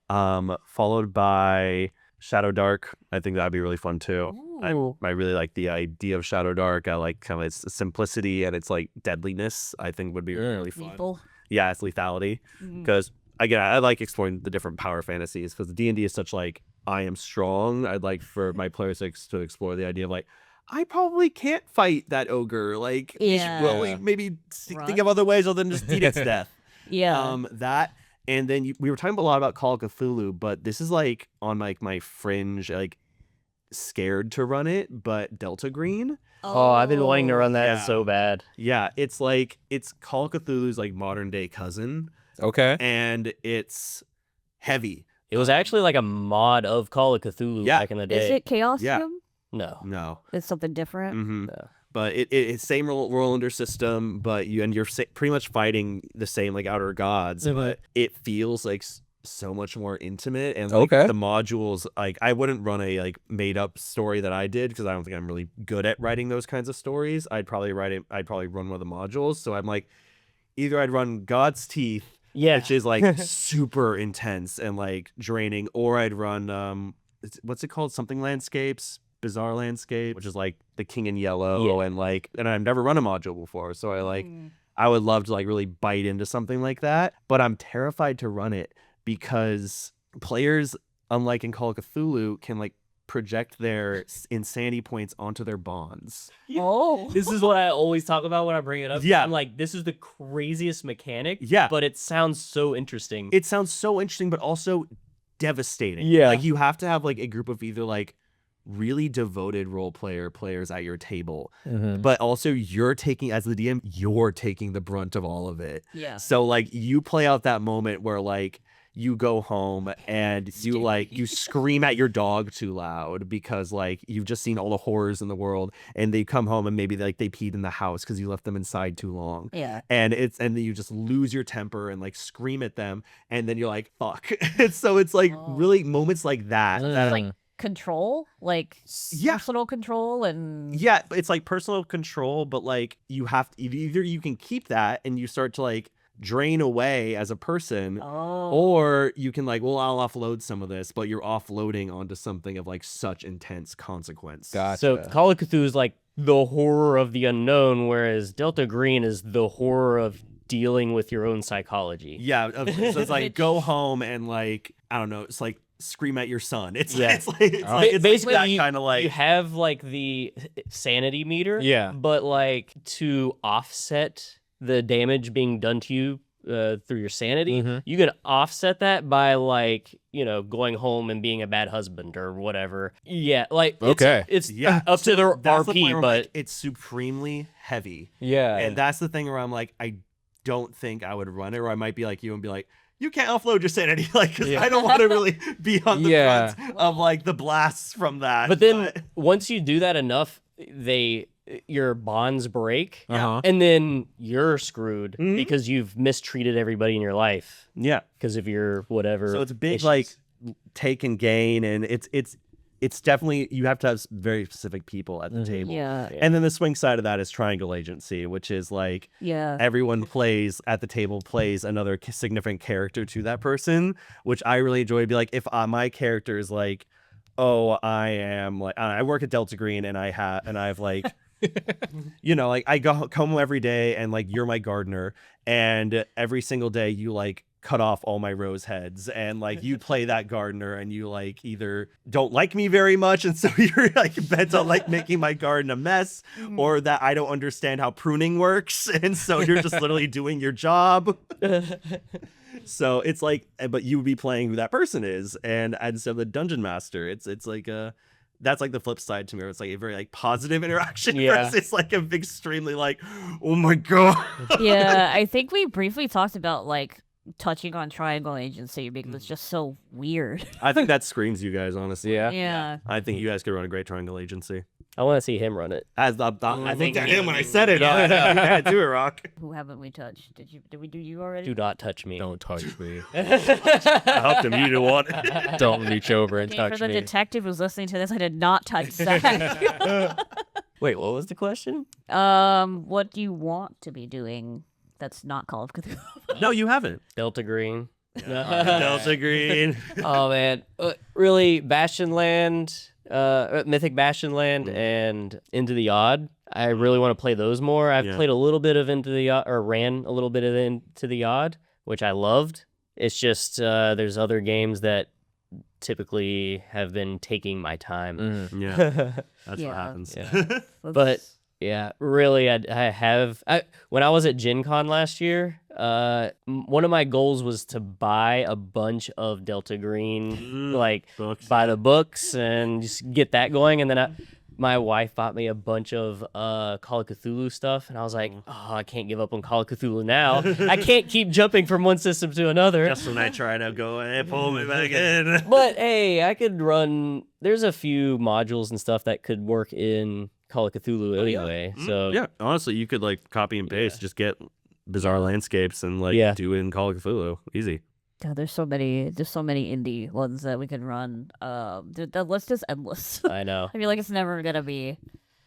Followed by Shadow Dark. I think that'd be really fun too. I really like the idea of Shadow Dark. I like kind of its simplicity and its like deadliness. I think would be really fun. Lethal. Yeah, it's lethality. Because again, I like exploring the different power fantasies because the D&D is such like, I am strong. I'd like for my players to explore the idea of like, I probably can't fight that ogre. Like, well, maybe think of other ways other than just eat its death. That. And then we were talking a lot about Call of Cthulhu, but this is like on like my fringe, like scared to run it, but Delta Green. Oh, I've been wanting to run that so bad. Yeah, it's like Call of Cthulhu's like modern day cousin. Okay. And it's heavy. It was actually like a mod of Call of Cthulhu back in the day. Is it Chaosium? Yeah. No. It's something different. No. But it's same roll-under system, but you're pretty much fighting the same like outer gods, but it feels like so much more intimate, and like the modules, like I wouldn't run a like made up story that I did because I don't think I'm really good at writing those kinds of stories. I'd probably run one of the modules. So I'm like, either I'd run God's Teeth, which is like super intense and like draining, or I'd run what's it called? Something Landscapes, Bizarre Landscape, which is like the King in Yellow, and I've never run a module before, so I would love to like really bite into something like that, but I'm terrified to run it because players, unlike in Call of Cthulhu, can like project their insanity points onto their bonds. Oh, This is what I always talk about when I bring it up. Yeah. I'm like, this is the craziest mechanic. Yeah. But it sounds so interesting. It sounds so interesting, but also devastating. Yeah. Like you have to have like a group of either like really devoted players at your table, but also you're taking, as the DM, you're taking the brunt of all of it. Yeah. So like you play out that moment where like you go home and you scream at your dog too loud because like you've just seen all the horrors in the world, and they come home and maybe like they peed in the house because you left them inside too long. Yeah. And then you just lose your temper and like scream at them, and then you're like, fuck. And so it's like really moments like that. Like control, like personal control, and it's like personal control, but like you have to, either you can keep that and you start to like drain away as a person, or you can like, well, I'll offload some of this, but you're offloading onto something of like such intense consequence. Gotcha. So Call of Cthulhu is like the horror of the unknown, whereas Delta Green is the horror of dealing with your own psychology. Yeah, so it's like go home and like I don't know, it's like scream at your son. It's Yeah. it's Basically that kind of like you have like the sanity meter, Yeah. but like to offset the damage being done to you through your sanity, you can offset that by like going home and being a bad husband or whatever. Yeah, like it's up to the that's the point RP, where, but like, it's supremely heavy. yeah, And that's the thing where I'm like, I don't think I would run it, or I might be like you and be like, you can't offload your sanity, like, 'cause I don't want to really be on the front of like the blasts from that. But then once you do that enough, your bonds break, and then you're screwed because you've mistreated everybody in your life. Yeah, because of your whatever. So it's a big issues. like take and gain, and it's definitely you have to have very specific people at the table. Yeah. And then the swing side of that is triangle agency, which is like everyone plays at the table, plays another significant character to that person, which I really enjoy. Be like, if my character is like, oh, I am like, I work at Delta Green and I've like, like I go home every day and like you're my gardener, and every single day you like cut off all my rose heads, and like you play that gardener and you like either don't like me very much and so you're like bent on like making my garden a mess, or that I don't understand how pruning works and so you're just literally doing your job. So it's like, but you would be playing who that person is, and instead of the dungeon master, it's like that's like the flip side to me, where it's like a very like positive interaction versus it's like a extremely like, oh my god. Yeah, I think we briefly talked about like touching on triangle agency because it's just so weird. I think that screams you guys, honestly. Yeah. I think you guys could run a great triangle agency. I want to see him run it. I looked at him when I said it. Yeah, do it, Rock. Who haven't we touched? Did we do you already? Do not touch me. Don't touch me. I helped him. You didn't want it. Don't reach over and touch For the me. detective who's listening to this, I did not touch that. Wait, what was the question? What do you want to be doing that's not Call of Cthulhu? No, you haven't. Delta Green. Delta Green. Oh man, really, Bastionland, Mythic Bastionland, and Into the Odd. I really want to play those more. I've played a little bit of Into the Odd, or ran a little bit of Into the Odd, which I loved. It's just there's other games that typically have been taking my time. Yeah, that's what happens. Yeah. But yeah, really, when I was at Gen Con last year, one of my goals was to buy a bunch of Delta Green, like Books. buy the books and just get that going. And then my wife bought me a bunch of Call of Cthulhu stuff, and I was like, oh, I can't give up on Call of Cthulhu now. I can't keep jumping from one system to another. Just when I try to go and pull me back in. But hey, I could run. There's a few modules and stuff that could work in Call of Cthulhu anyway. So Yeah, honestly, you could like copy and paste, just get bizarre landscapes and like do it in Call of Cthulhu. Easy. God, there's so many indie ones that we can run. The list is endless. I know. I feel like it's never gonna be.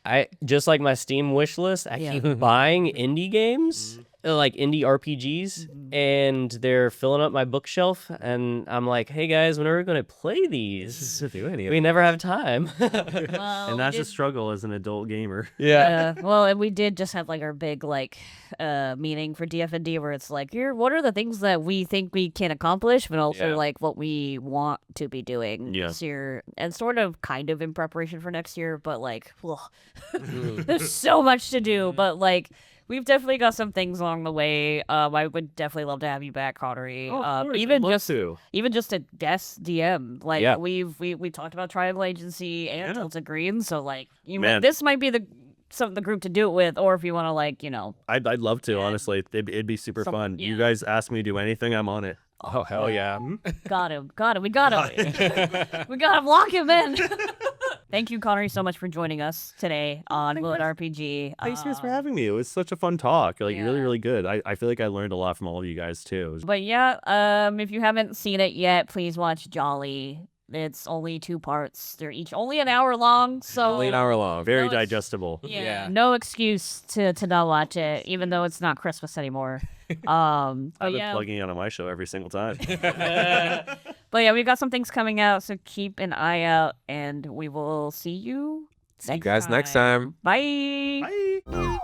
I just like my Steam wish list. I keep buying indie games, like indie RPGs, and they're filling up my bookshelf. And I'm like, hey guys, when are we gonna play these? We never have time. Well, And that's a struggle as an adult gamer. well, and we did just have like our big like meeting for DFND where it's like, what are the things that we think we can accomplish, but also like what we want to be doing this year, and sort of kind of in preparation for next year, but like, there's so much to do, but like. We've definitely got some things along the way. I would definitely love to have you back, Connery. Even just a guest DM. Like we talked about Triangle Agency and Delta Green, so like this might be the group to do it with, or if you want to like I'd love to, honestly. It'd be super fun. You guys ask me to do anything, I'm on it. Oh hell yeah! Got him. We got him. We got him. Lock him in. Thank you, Konnery, so much for joining us today on Will It RPG. Thanks guys for having me. It was such a fun talk. Like really, really good. I feel like I learned a lot from all of you guys too. But if you haven't seen it yet, please watch Jolly. It's only 2 parts. They're each only an hour long, so only an hour long. Very digestible. Yeah. No excuse to not watch it, even though it's not Christmas anymore. I've been plugging it on my show every single time. But yeah, we've got some things coming out, so keep an eye out, and we will see you next time. Bye. Bye.